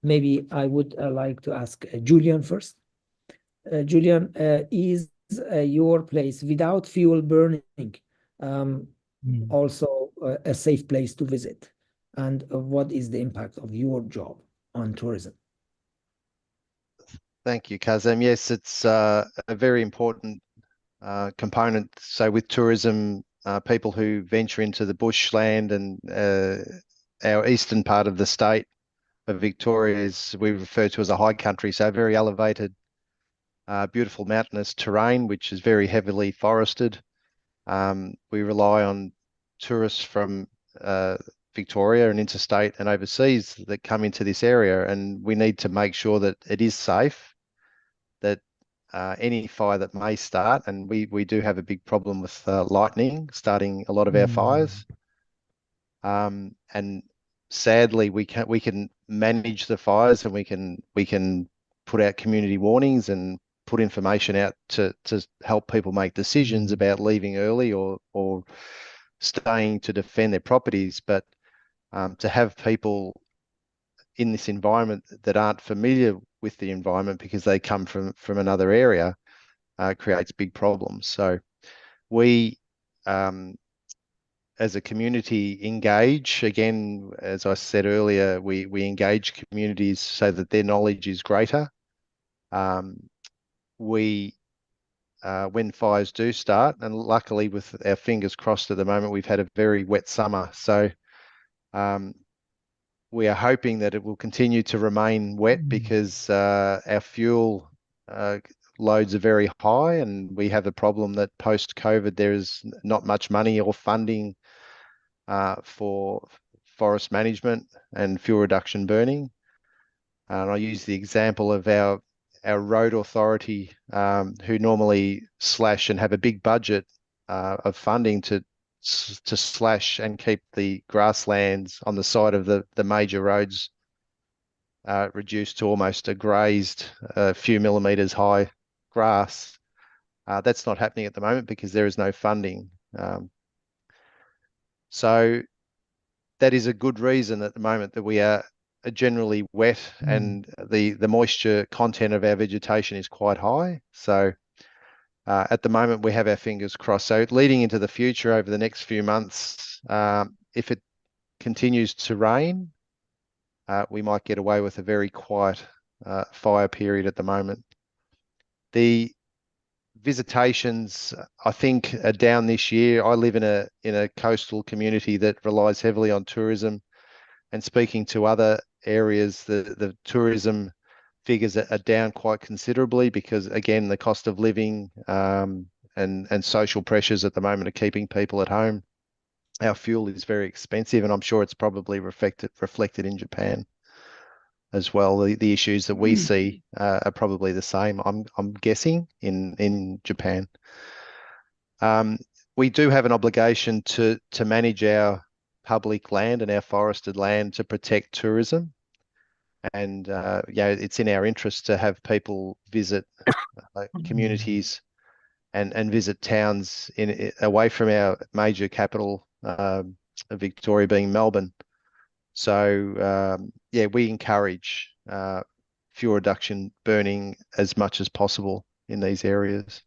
Maybe I would like to ask Julian first. Julian, is your place without fuel burning also a safe place to visit? And what is the impact of your job on tourism? Thank you, Kazem. Yes, it's a very important component. So with tourism, people who venture into the bushland and our eastern part of the state of Victoria is we refer to as a high country, so very elevated, beautiful mountainous terrain, which is very heavily forested. We rely on tourists from Victoria and interstate and overseas that come into this area, and we need to make sure that it is safe, that any fire that may start, and we do have a big problem with lightning starting a lot of our fires. And sadly, we can manage the fires, and we can put out community warnings and put information out to help people make decisions about leaving early or staying to defend their properties. But to have people in this environment that aren't familiar with the environment because they come from another area creates big problems. So we, as a community, engage. Again, as I said earlier, we engage communities so that their knowledge is greater. When fires do start, and luckily with our fingers crossed at the moment, we've had a very wet summer. So we are hoping that it will continue to remain wet because our fuel loads are very high, and we have a problem that post-COVID there is not much money or funding for forest management and fuel reduction burning. And I use the example of our road authority, who normally slash and have a big budget of funding to slash and keep the grasslands on the side of the major roads reduced to almost a grazed, a few millimeters high grass. That's not happening at the moment because there is no funding. So that is a good reason at the moment that we are generally wet and the moisture content of our vegetation is quite high. So at the moment we have our fingers crossed. So leading into the future over the next few months, if it continues to rain, we might get away with a very quiet fire period at the moment. The visitations, I think, are down this year. I live in a coastal community that relies heavily on tourism, and speaking to other areas, the tourism figures are down quite considerably because, again, the cost of living and social pressures at the moment are keeping people at home. Our fuel is very expensive, and I'm sure it's probably reflected in Japan as well. The issues that we see are probably the same, I'm guessing, in Japan. We do have an obligation to manage our public land and our forested land to protect tourism. And it's in our interest to have people visit communities and visit towns away from our major capital, Victoria being Melbourne. So we encourage fuel reduction burning as much as possible in these areas.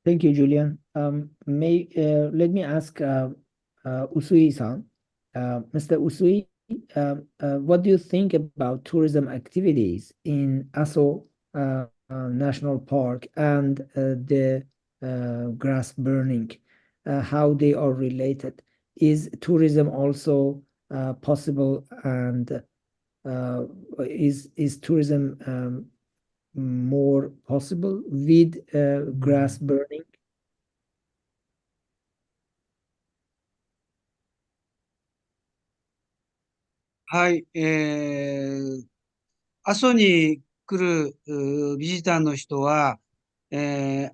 Thank you, Julian. Let me ask Usui-san. Mr. Usui, what do you think about tourism activities in Aso National Park and the grass burning? How they are related? Is tourism also possible, and is tourism more possible with grass burning?はい、阿蘇に来るビジターの人は、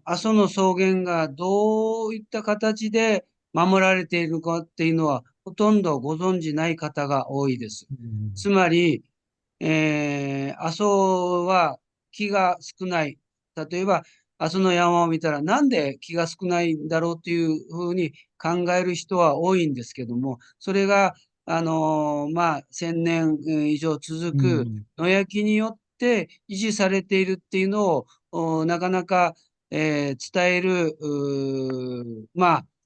阿蘇の草原がどういった形で守られているかっていうのはほとんどご存じない方が多いです。つまり、阿蘇は木が少ない。例えば、阿蘇の山を見たらなんで木が少ないんだろうというふうに考える人は多いんですけども、それが、1000年以上続く野焼きによって維持されているっていうのを、なかなか、伝える、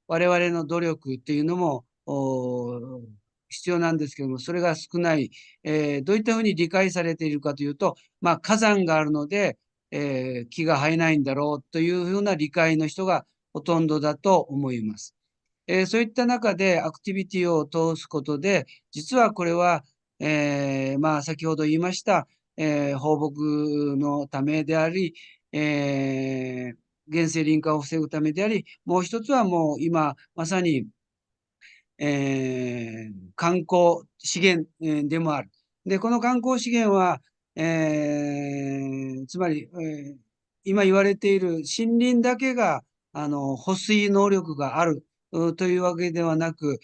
我々の努力っていうのも、必要なんですけども、それが少ない。どういったふうに理解されているかというと、火山があるので、木が生えないんだろうというふうな理解の人がほとんどだと思います。そういった中でアクティビティを通すことで、実はこれは、先ほど言いました、放牧のためであり、原生林化を防ぐためであり、もう一つはもう今まさに観光資源でもある。で、この観光資源は、つまり、今言われている森林だけが保水能力があるというわけではなく、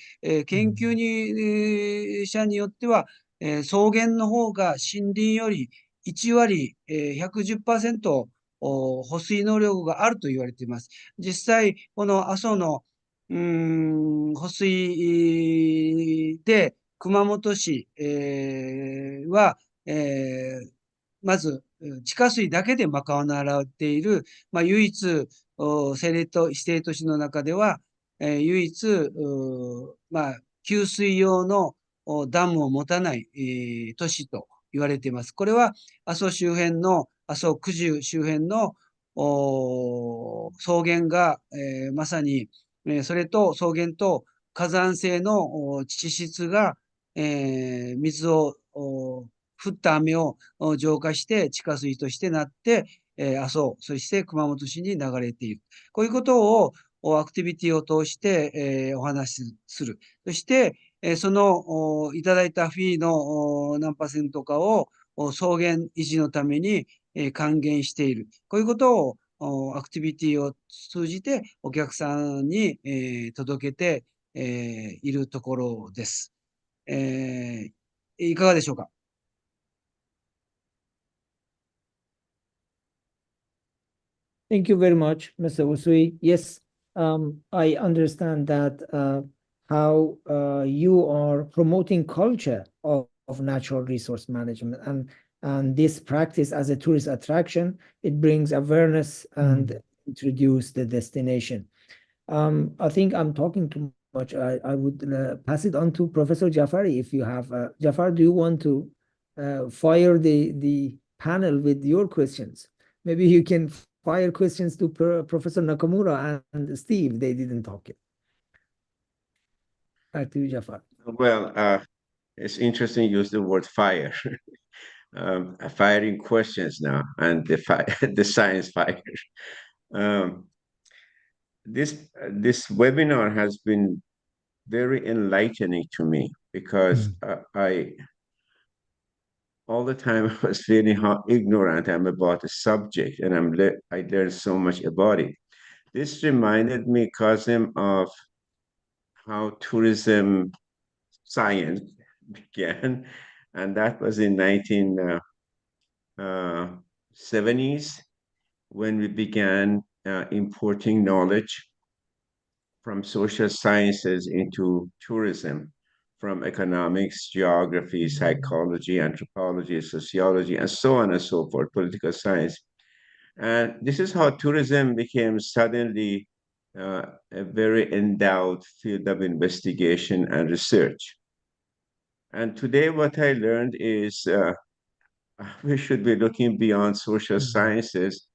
研究者によっては、草原の方が森林より1割、110%保水能力があると言われています。実際、この阿蘇の保水で、熊本市、は、まず、地下水だけで賄われている、唯一、政令指定都市の中では、唯一、給水用のダムを持たない、都市と言われています。これは阿蘇周辺の、阿蘇九十周辺の草原が、まさに、それと草原と火山性の地質が、水を、降った雨を浄化して地下水としてなって、阿蘇、そして熊本市に流れている。こういうことをアクティビティを通して、お話しする。そして、そのいただいたフィーの何%かを草原維持のために還元している。こういうことをアクティビティを通じてお客さんに届けているところです。いかがでしょうか。Thank you very much, Mr. Usui. Yes, I understand that how you are promoting culture of natural resource management, and this practice as a tourist attraction, it brings awareness and introduce the destination. I think I'm talking too much. I would pass it on to Professor Jafari if you have. Jafar, do you want to fire the panel with your questions? Maybe you can fire questions to Professor Nakamura and Steve. They didn't talk yet. Back to you, Jafar. Well, it's interesting you use the word fire. Firing questions now, and the science fire. This webinar has been very enlightening to me because I all the time I was feeling how ignorant I'm about the subject, and I learned so much about it. This reminded me, Kazim, of how tourism science began, and that was in 1970s when we began importing knowledge from social sciences into tourism, from economics, geography, psychology, anthropology, sociology, and so on and so forth, political science. And this is how tourism became suddenly a very endowed field of investigation and research. And today, what I learned is we should be looking beyond social sciences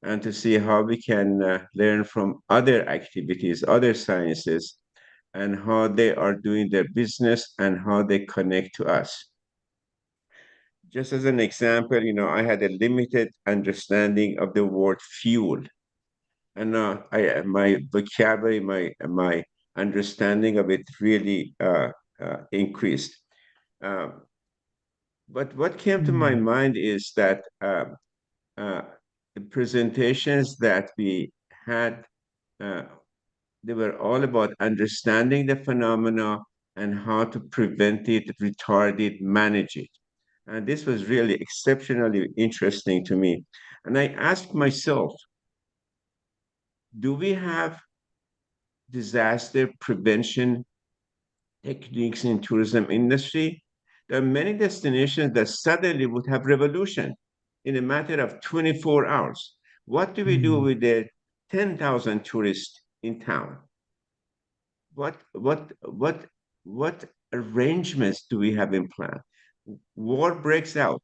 and to see how we can learn from other activities, other sciences, and how they are doing their business and how they connect to us. Just as an example, I had a limited understanding of the word fuel, and my vocabulary, my understanding of it really increased. But what came to my mind is that the presentations that we had, they were all about understanding the phenomena and how to prevent it, retard it, manage it. And this was really exceptionally interesting to me. And I asked myself, do we have disaster prevention techniques in tourism industry? There are many destinations that suddenly would have revolution in a matter of 24 hours. What do we do with the 10,000 tourists in town? What arrangements do we have in plan? War breaks out.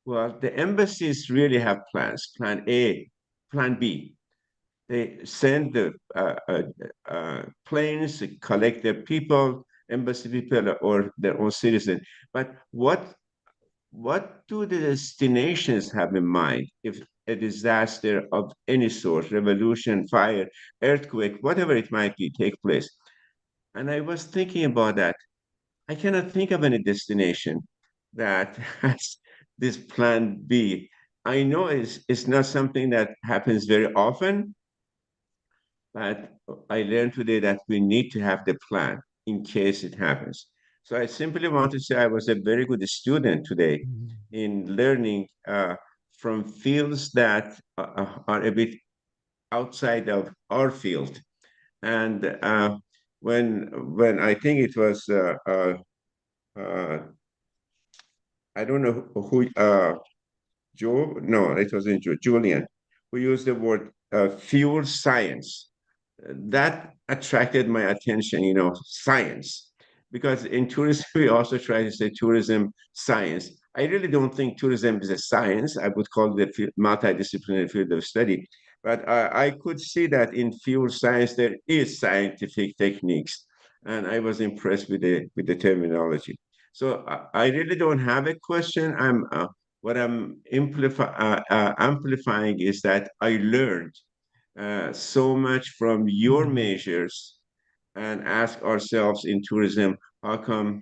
Well, the embassies really have plans, plan A, plan B. They send the planes to collect their people, embassy people, or their own citizens. But what do the destinations have in mind if a disaster of any sort, revolution, fire, earthquake, whatever it might be, take place? And I was thinking about that. I cannot think of any destination that has this plan B. I know it's not something that happens very often, but I learned today that we need to have the plan in case it happens. So I simply want to say I was a very good student today in learning from fields that are a bit outside of our field. And when I think it was uh, I don't know who Joe, no, it wasn't Joe, Julian, who used the word fuel science. That attracted my attention, science. Because in tourism, we also try to say tourism science. I really don't think tourism is a science. I would call it a multidisciplinary field of study. But I could see that in fuel science, there is scientific techniques. And I was impressed with the terminology. So I really don't have a question. What I'm amplifying is that I learned so much from your measures and ask ourselves in tourism, how come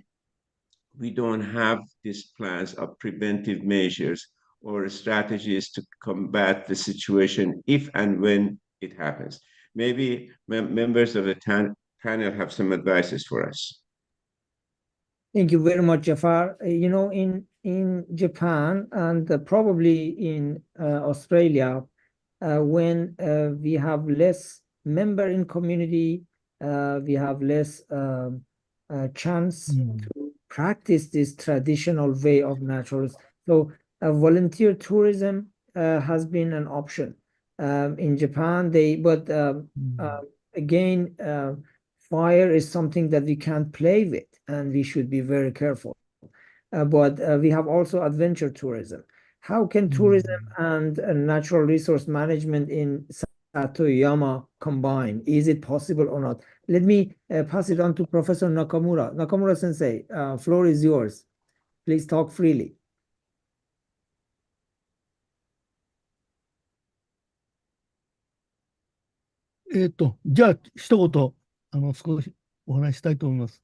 we don't have these plans of preventive measures or strategies to combat the situation if and when it happens? Maybe members of the panel have some advices for us. Thank you very much, Jafar. In Japan and probably in Australia, when we have less member in community, we have less chance to practice this traditional way of naturals. So volunteer tourism has been an option. In Japan, again, fire is something that we can't play with, and we should be very careful. But we have also adventure tourism. How can tourism and natural resource management in Satoyama combine? Is it possible or not? Let me pass it on to Professor Nakamura. Nakamura Sensei, floor is yours. Please talk freely. じゃあ、一言、少しお話ししたいと思います。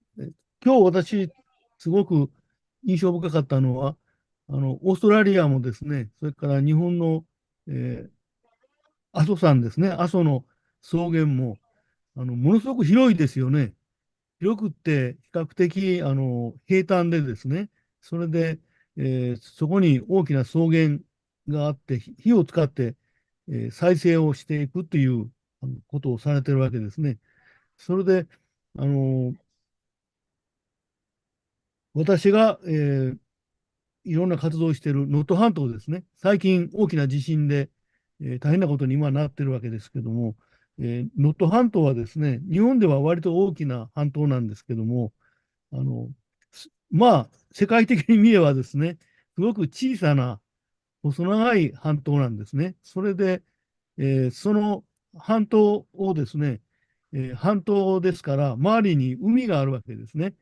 今日私、すごく印象深かったのは、オーストラリアもですね、それから日本の、阿蘇山ですね、阿蘇の草原も、ものすごく広いですよね。広くって比較的平坦でですね、それで、そこに大きな草原があって、火を使って、再生をしていくということをされてるわけですね。それで、私が、いろんな活動をしている能登半島ですね、最近大きな地震で、大変なことに今なってるわけですけども、能登半島はですね、日本では割と大きな半島なんですけども、まあ、世界的に見ればですね、すごく小さな細長い半島なんですね。それで、その半島をですね、半島ですから周りに海があるわけですね。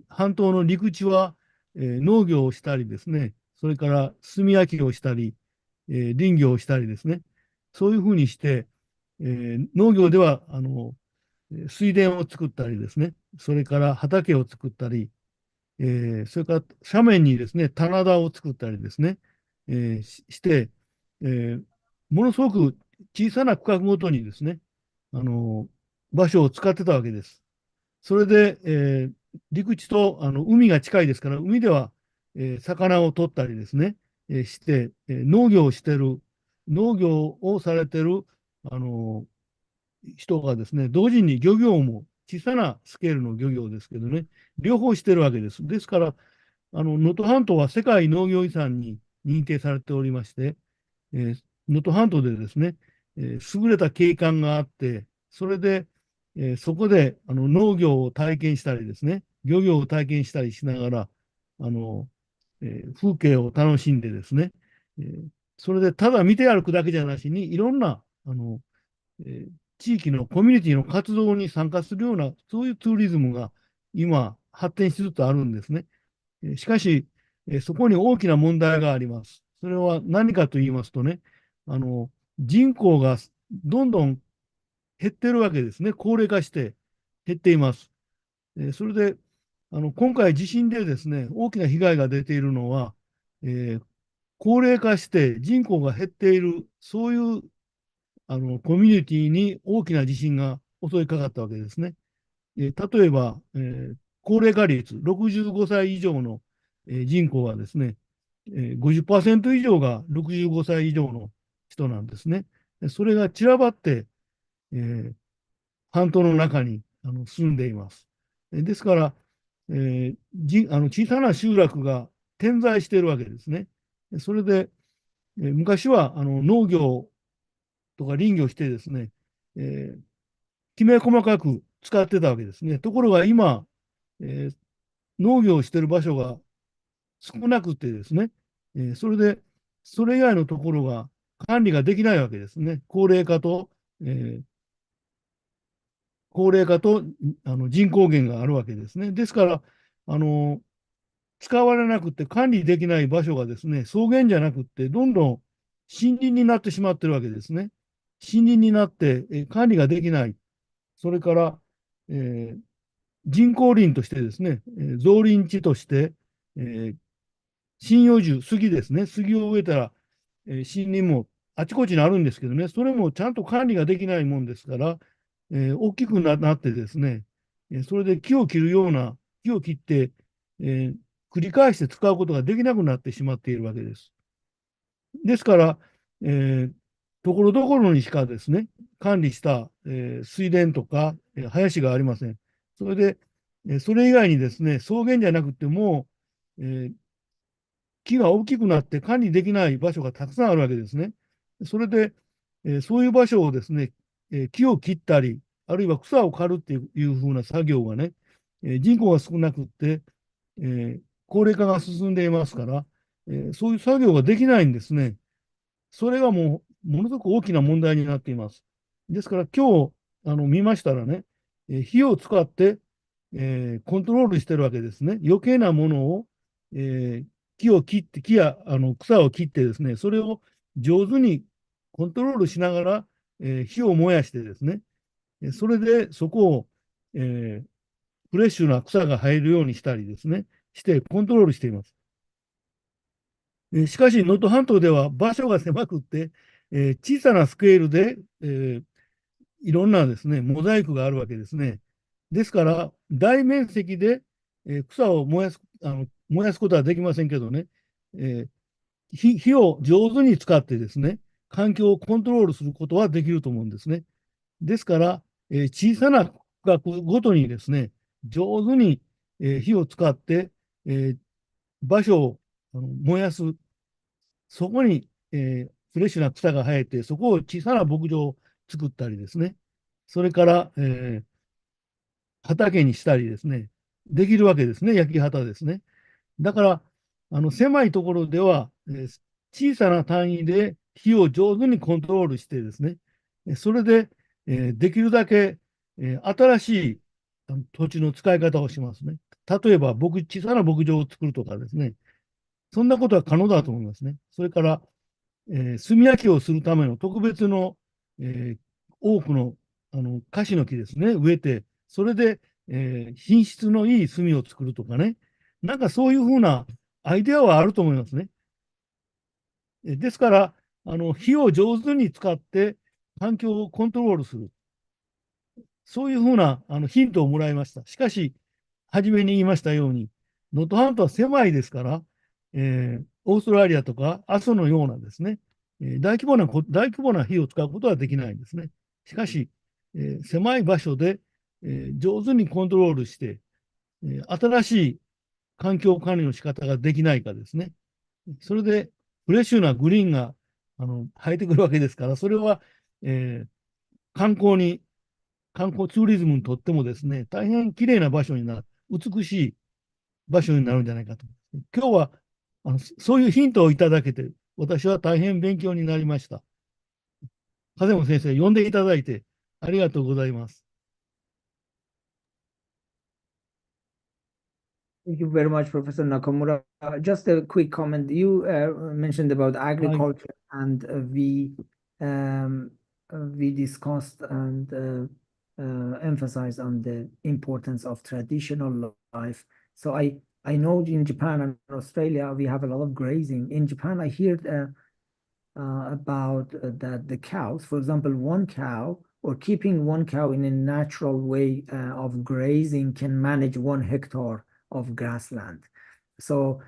半島の陸地は、農業をしたりですね、それから炭焼きをしたり、林業をしたりですね、そういうふうにして、農業では水田を作ったりですね、それから畑を作ったり、それから斜面にですね、棚田を作ったりですね、して、ものすごく小さな区画ごとにですね、場所を使ってたわけです。それで、陸地と海が近いですから、海では、魚を取ったりですね、して、農業をしてる、農業をされてる、人がですね、同時に漁業も小さなスケールの漁業ですけどね、両方してるわけです。ですから、能登半島は世界農業遺産に認定されておりまして、能登半島でですね、優れた景観があって、それで、そこで農業を体験したりですね、漁業を体験したりしながら、風景を楽しんでですね、それでただ見て歩くだけじゃなしに、いろんな地域のコミュニティの活動に参加するような、そういうツーリズムが今、発展しつつあるんですね。しかし、そこに大きな問題があります。それは何かと言いますとね、人口がどんどん減ってるわけですね。高齢化して減っています。それで、今回地震でですね、大きな被害が出ているのは、高齢化して人口が減っている、そういうコミュニティに大きな地震が襲いかかったわけですね。例えば、高齢化率、65歳以上の人口はですね、50% 以上が65歳以上の人なんですね。それが散らばって、半島の中に住んでいます。ですから、小さな集落が点在しているわけですね。それで、昔は農業とか林業してですね、きめ細かく使ってたわけですね。ところが今、農業をしている場所が少なくてですね、それで、それ以外のところが管理ができないわけですね。高齢化と人口減があるわけですね。ですから、使われなくて管理できない場所がですね、草原じゃなくて、どんどん森林になってしまってるわけですね。森林になって、管理ができない。それから、人工林としてですね、造林地として、針葉樹、杉ですね、杉を植えたら、森林もあちこちにあるんですけどね、それもちゃんと管理ができないもんですから、大きくなってですね、それで木を切るような、木を切って、繰り返して使うことができなくなってしまっているわけです。ですから、ところどころにしかですね、管理した、水田とか、林がありません。それで、それ以外にですね、草原じゃなくても、木が大きくなって管理できない場所がたくさんあるわけですね。それで、そういう場所をですね、木を切ったり、あるいは草を刈るっていうふうな作業がね、人口が少なくって、高齢化が進んでいますから、そういう作業ができないんですね。それがものすごく大きな問題になっています。ですから今日見ましたらね、火を使って、コントロールしてるわけですね。余計なものを、木を切って、木や草を切ってですね、それを上手にコントロールしながら、火を燃やしてですね、それでそこを、フレッシュな草が生えるようにしたりですね、してコントロールしています。しかし、能登半島では場所が狭くって、小さなスケールで、いろんなですね、モザイクがあるわけですね。ですから、大面積で、草を燃やすことはできませんけどね、火を上手に使ってですね、環境をコントロールすることはできると思うんですね。ですから、小さな区画ごとにですね、上手に、火を使って、場所を燃やす、そこに、フレッシュな草が生えて、そこを小さな牧場を作ったりですね、それから、畑にしたりですね、できるわけですね、焼き畑ですね。だから、狭いところでは、小さな単位で火を上手にコントロールしてですね、それで、できるだけ、新しい土地の使い方をしますね。例えば、小さな牧場を作るとかですね、そんなことは可能だと思いますね。それから、炭焼きをするための特別の、多くの樫の木ですね、植えて、それで、品質のいい炭を作るとかね、なんかそういうふうなアイデアはあると思いますね。ですから、火を上手に使って環境をコントロールする。そういうふうなヒントをもらいました。しかし、初めに言いましたように、能登半島は狭いですから、オーストラリアとか阿蘇のようなですね、大規模な火を使うことはできないんですね。しかし、狭い場所で、上手にコントロールして、新しい環境管理の仕方ができないかですね。それでフレッシュなグリーンが生えてくるわけですから、それは、観光ツーリズムにとってもですね、大変きれいな場所になる、美しい場所になるんじゃないかと。今日はそういうヒントをいただけて、私は大変勉強になりました。風間先生、呼んでいただいてありがとうございます。Thank you very much, Professor Nakamura. Just a quick comment. You mentioned about agriculture, and we discussed and emphasized on the importance of traditional life. So I know in Japan and Australia we have a lot of grazing. In Japan, I heard about that the cows, for example, one cow or keeping one cow in a natural way of grazing can manage 1 hectare of grassland. So,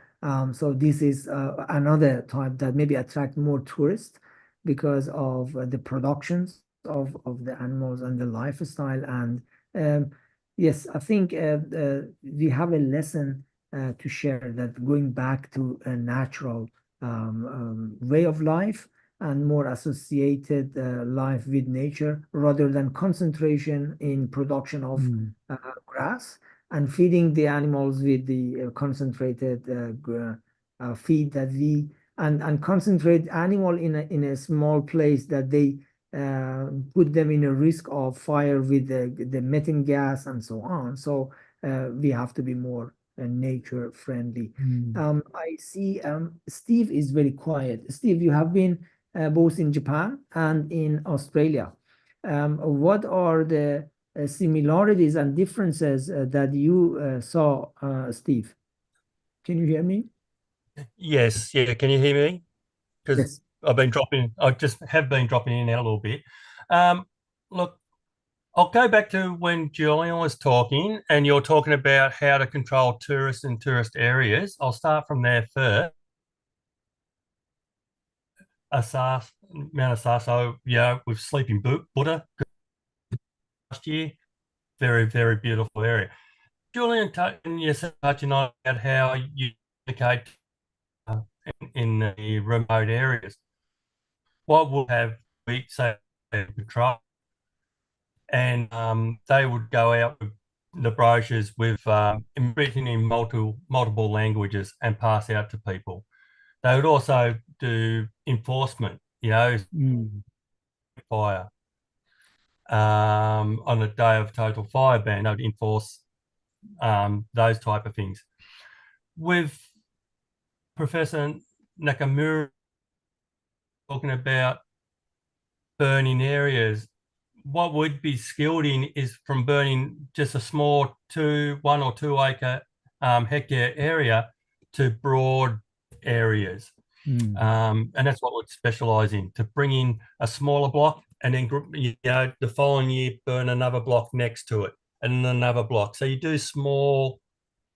so this is another type that maybe attract more tourists because of the productions of the animals and the lifestyle. And yes, I think we have a lesson to share, that going back to a natural way of life and more associated life with nature, rather than concentration in production of grass and feeding the animals with the concentrated feed that we and concentrate animal in a small place that they put them in a risk of fire with the methane gas and so on. So we have to be more nature friendly. I see Steve is very quiet. Steve, you have been both in Japan and in Australia. What are the similarities and differences that you saw, Steve? Can you hear me? Yes, yeah. Can you hear me? Because Yes. I just have been dropping in and out a little bit. Look, I'll go back to when Julian was talking, and you're talking about how to control tourists in tourist areas. I'll start from there first. Mount Asaso, yeah, with Sleeping Buddha last year. Very, very beautiful area. Julian, you're touching on about how you communicate in the remote areas. What we'll have, we say, patrol, and they would go out with the brochures with written in multiple languages and pass out to people. They would also do enforcement, fire. On a day of total fire ban, they would enforce those type of things. With Professor Nakamura talking about burning areas, what would be skilled in is from burning just a small 1 or 2 acre hectare area to broad areas. And that's what we'd specialize in, to bring in a smaller block and then the following year burn another block next to it and another block. So you do small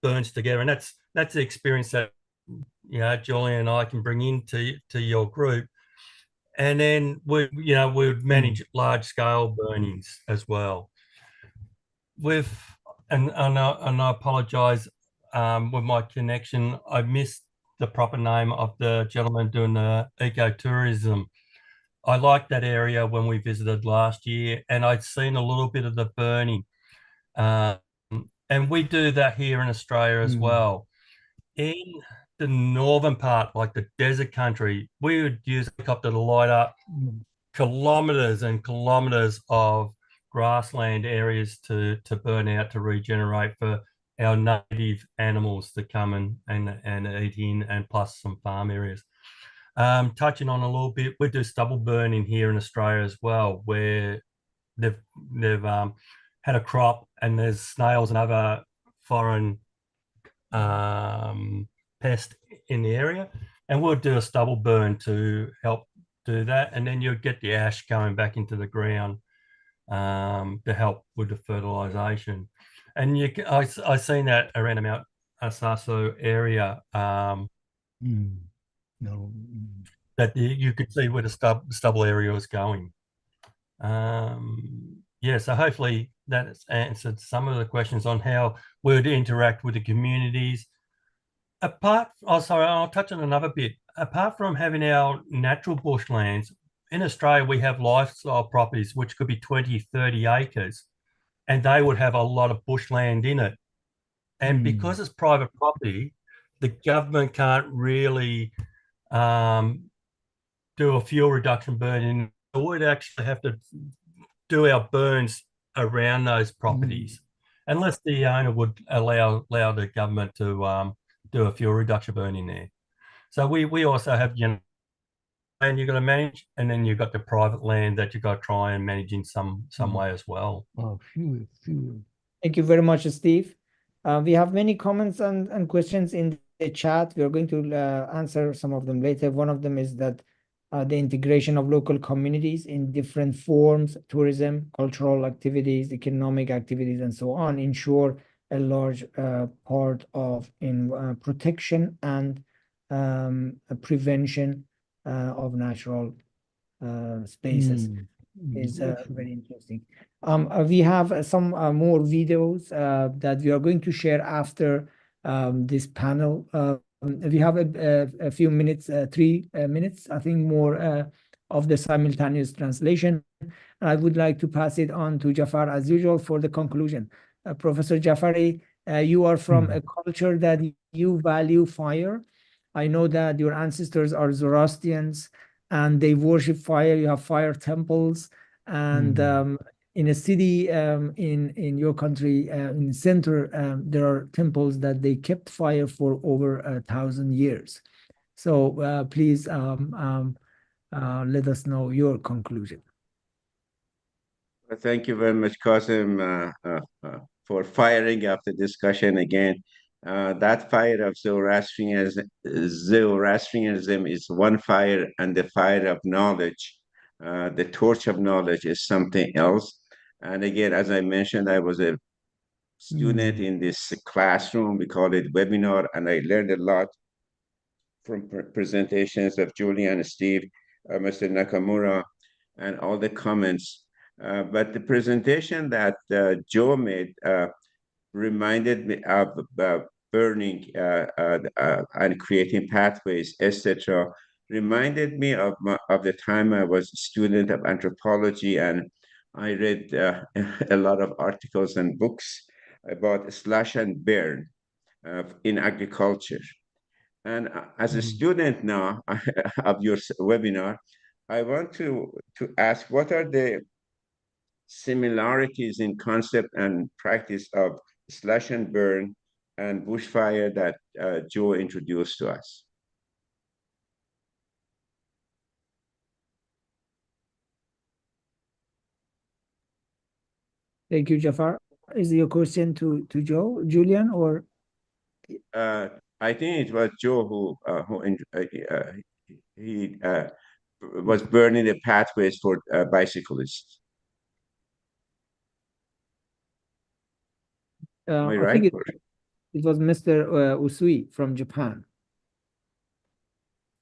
burns together, and that's the experience that Julian and I can bring into your group. And then we would manage large scale burnings as well. And I apologize with my connection. I missed the proper name of the gentleman doing the ecotourism. I liked that area when we visited last year, and I'd seen a little bit of the burning. And we do that here in Australia as well. In the northern part, like the desert country, we would use a helicopter to light up kilometers and kilometers of grassland areas to burn out, to regenerate for our native animals to come and eat in, and plus some farm areas. Touching on a little bit, we do stubble burning here in Australia as well, where they've had a crop and there's snails and other foreign pest in the area, and we'll do a stubble burn to help do that, and then you'll get the ash going back into the ground to help with the fertilization. And I seen that around the Mount Asaso area that you could see where the stubble area was going. Yeah, so hopefully that's answered some of the questions on how we would interact with the communities. I'll touch on another bit. Apart from having our natural bushlands, in Australia, we have lifestyle properties, which could be 20, 30 acres, and they would have a lot of bushland in it. And because it's private property, the government can't really do a fuel reduction burning. We'd actually have to do our burns around those properties, unless the owner would allow the government to do a fuel reduction burn in there. So we also have land you've got to manage, and then you've got the private land that you've got to try and manage in some way as well. Oh, fuel. Thank you very much, Steve. We have many comments and questions in the chat. We are going to answer some of them later. One of them is that the integration of local communities in different forms, tourism, cultural activities, economic activities, and so on, ensure a large part of in protection and prevention of natural spaces. Is very interesting. We have some more videos that we are going to share after this panel. We have a few minutes, 3 minutes, I think, more of the simultaneous translation. I would like to pass it on to Jafar as usual for the conclusion. Professor Jafari, you are from a culture that you value fire. I know that your ancestors are Zoroastrians and they worship fire. You have fire temples, and in a city in your country, in the center, there are temples that they kept fire for over 1,000 years. So please let us know your conclusion. Thank you very much, Qasim, for firing up the discussion again. That fire of Zoroastrianism is one fire, and the fire of knowledge, the torch of knowledge, is something else. And again, as I mentioned, I was a student in this classroom. We call it webinar, and I learned a lot from presentations of Julian, Steve, Mr. Nakamura, and all the comments. But the presentation that Joe made reminded me of burning and creating pathways, etc. Reminded me of the time I was a student of anthropology, and I read a lot of articles and books about slash and burn in agriculture. And as a student now of your webinar, I want to ask, what are the similarities in concept and practice of slash and burn and bushfire that Joe introduced to us? Thank you, Jafar. Is your question to Joe, Julian, or? I think it was Joe who was burning the pathways for bicyclists. Am I right? I think it was Mr. Usui from Japan.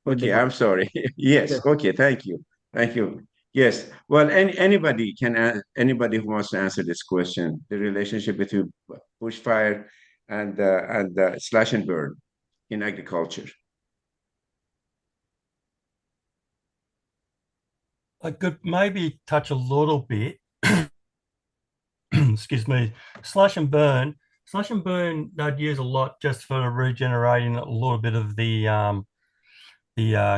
Okay, I'm sorry. Yes. Okay. Thank you. Thank you. Yes. Well, anybody anybody who wants to answer this question, the relationship between bushfire and slash and burn in agriculture. I could maybe touch a little bit. Excuse me. Slash and burn, they'd use a lot just for regenerating a little bit of the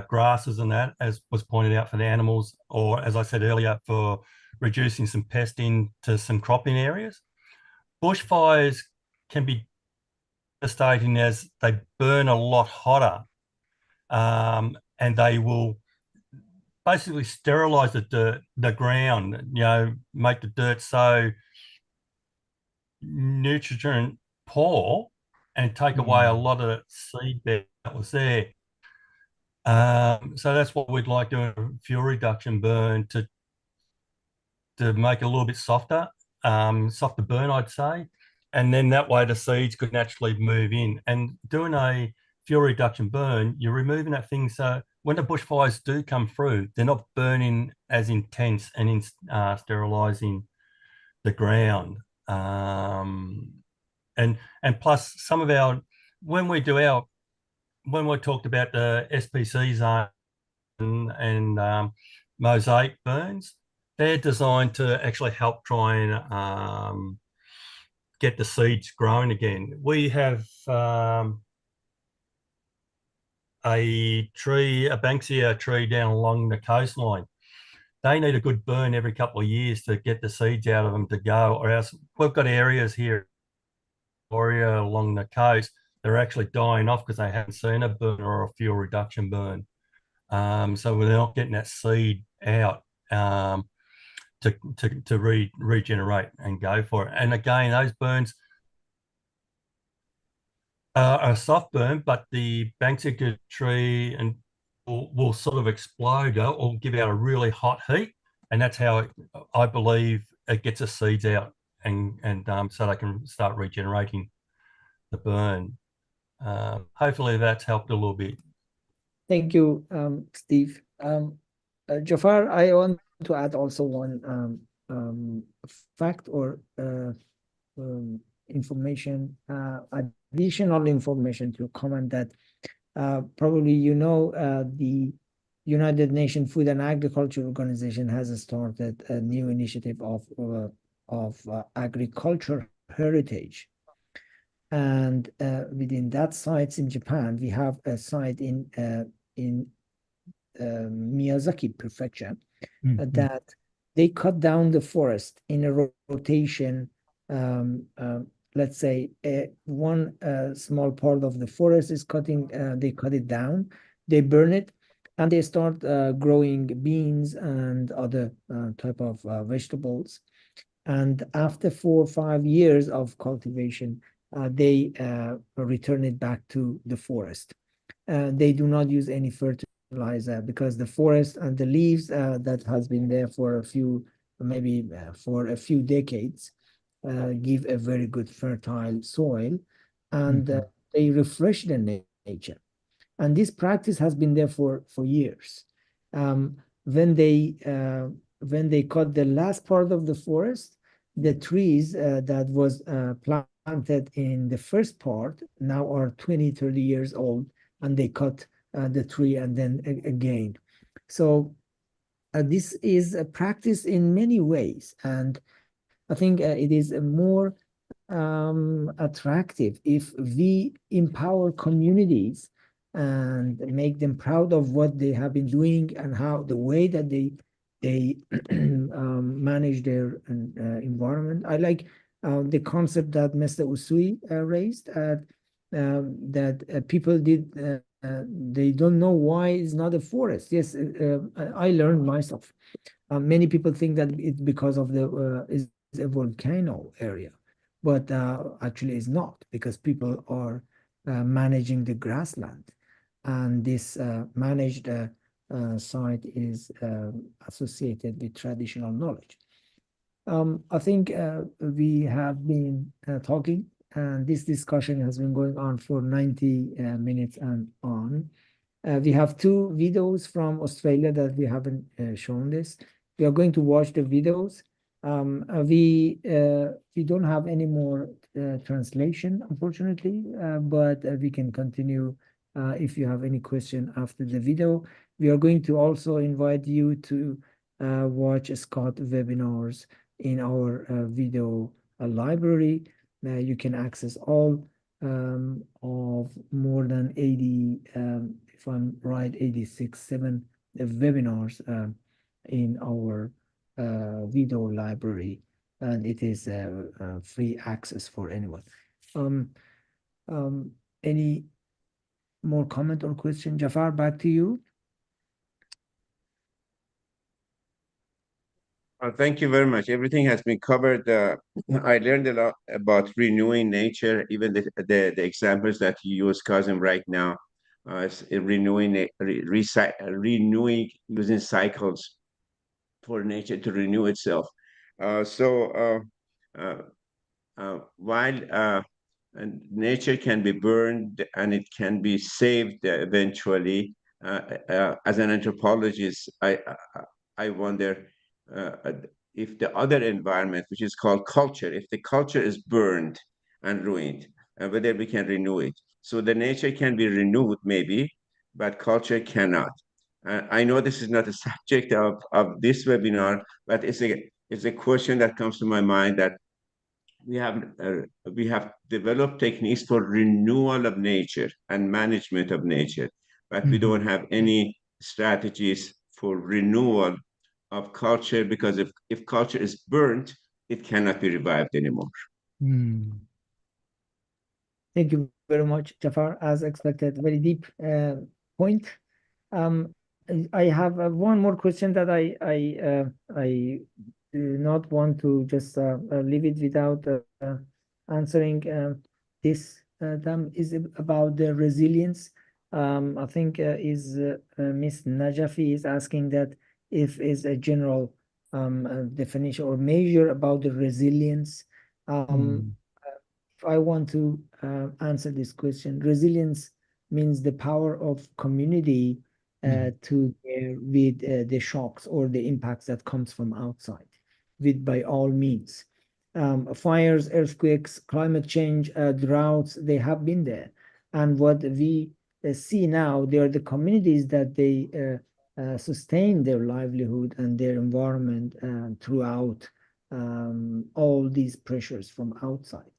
grasses and that, as was pointed out, for the animals, or as I said earlier, for reducing some pest into some cropping areas. Bushfires can be devastating as they burn a lot hotter, and they will basically sterilize the ground, make the dirt so nutrient poor and take away a lot of the seed bed that was there. So that's what we'd like doing, a fuel reduction burn to make it a little bit softer burn, I'd say. And then that way the seeds could naturally move in. And doing a fuel reduction burn, you're removing that thing so when the bushfires do come through, they're not burning as intense and sterilizing the ground. And plus some of our, when we talked about the SPC zone and mosaic burns, they're designed to actually help try and get the seeds growing again. We have a Banksia tree down along the coastline. They need a good burn every couple of years to get the seeds out of them to go, or else we've got areas here along the coast, they're actually dying off because they haven't seen a burn or a fuel reduction burn. So we're not getting that seed out to regenerate and go for it. And again, those burns are a soft burn, but the Banksia tree and will sort of explode or give out a really hot heat, and that's how I believe it gets the seeds out, and so they can start regenerating the burn. Hopefully that's helped a little bit. Thank you, Steve. Jafar, I want to add also one fact or information, additional information to comment that probably the United Nations Food and Agriculture Organization has started a new initiative of agriculture heritage. And within that sites in Japan, we have a site in Miyazaki Prefecture that they cut down the forest in a rotation. Let's say one small part of the forest is cutting, they cut it down, they burn it, and they start growing beans and other type of vegetables. And after 4 or 5 years of cultivation, they return it back to the forest. They do not use any fertilizer because the forest and the leaves that has been there for for a few decades give a very good fertile soil, and they refresh the nature. And this practice has been there for years. When they cut the last part of the forest, the trees that was planted in the first part now are 20, 30 years old, and they cut the tree and then again. So this is a practice in many ways, and I think it is more attractive if we empower communities and make them proud of what they have been doing and how the way that they manage their environment. I like the concept that Mr. Usui raised, that people they don't know why it's not a forest. Yes, I learned myself. Many people think that it's because of the is a volcano area, but actually it's not, because people are managing the grassland, and this managed site is associated with traditional knowledge. I think we have been talking, and this discussion has been going on for 90 minutes and on. We have 2 videos from Australia that we haven't shown this. We are going to watch the videos. We don't have any more translation, unfortunately, but we can continue if you have any question after the video. We are going to also invite you to watch Scott webinars in our video library. You can access all of more than 80, if I'm right, 86, 7 webinars in our video library, and it is free access for anyone. Any more comment or question? Jafar, back to you. Thank you very much. Everything has been covered. I learned a lot about renewing nature, even the examples that you use, Kazim, right now. Renewing using cycles for nature to renew itself. While nature can be burned and it can be saved eventually, as an anthropologist, I wonder if the other environment, which is called culture, if the culture is burned and ruined, whether we can renew it. So the nature can be renewed maybe, but culture cannot. I know this is not a subject of this webinar, but it's a question that comes to my mind, that we have developed techniques for renewal of nature and management of nature, but we don't have any strategies for renewal of culture, because if culture is burnt, it cannot be revived anymore. Thank you very much, Jafar. As expected, very deep point. I have one more question that I do not want to just leave it without answering. This is about the resilience. I think is Miss Najafi is asking that if is a general definition or measure about the resilience. If I want to answer this question, resilience means the power of community to bear with the shocks or the impacts that comes from outside, with by all means. Fires, earthquakes, climate change, droughts, they have been there. And what we see now, they are the communities that they sustain their livelihood and their environment throughout all these pressures from outside.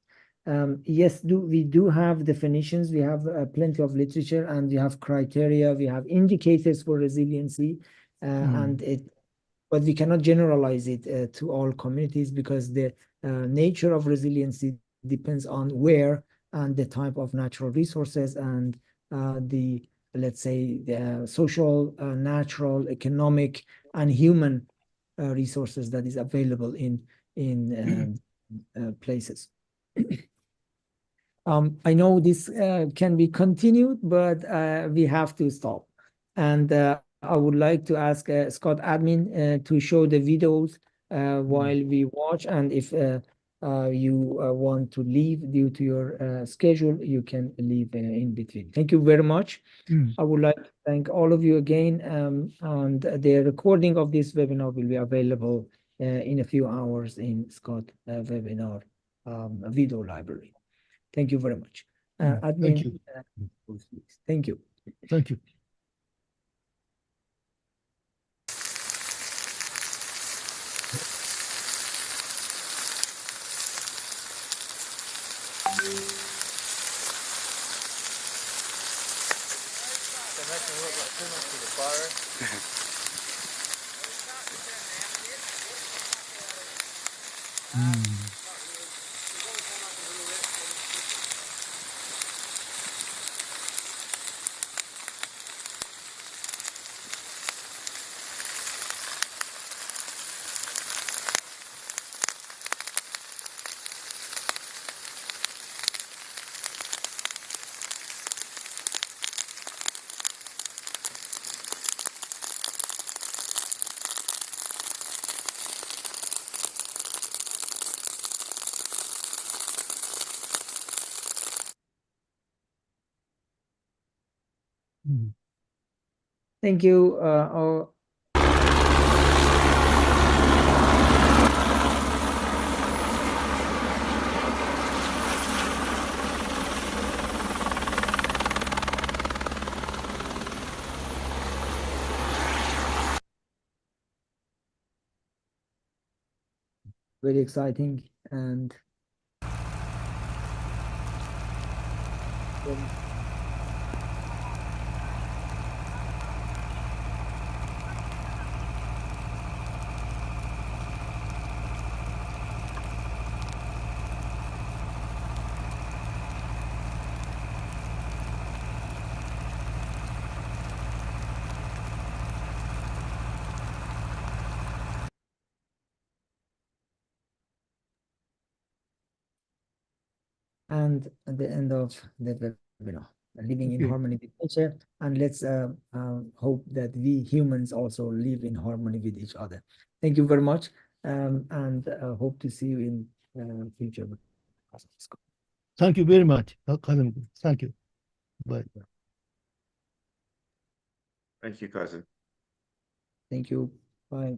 Yes, we do have definitions. We have plenty of literature, and we have criteria. We have indicators for resiliency, but we cannot generalize it to all communities because the nature of resiliency depends on where and the type of natural resources and the, let's say, the social, natural, economic, and human resources that is available in places. I know this can be continued, but we have to stop. And I would like to ask Scott admin to show the videos while we watch. And if you want to leave due to your schedule, you can leave in between. Thank you very much. I would like to thank all of you again. And the recording of this webinar will be available in a few hours in Scott webinar video library. Thank you very much. Admin, Thank you. Thank you. Thank you. Thank you. Very exciting and at the end of the webinar, living in harmony with nature, and let's hope that we humans also live in harmony with each other. Thank you very much, and hope to see you in future. Thank you very much, Kazan. Thank you. Bye. Thank you, cousin. Thank you. Bye.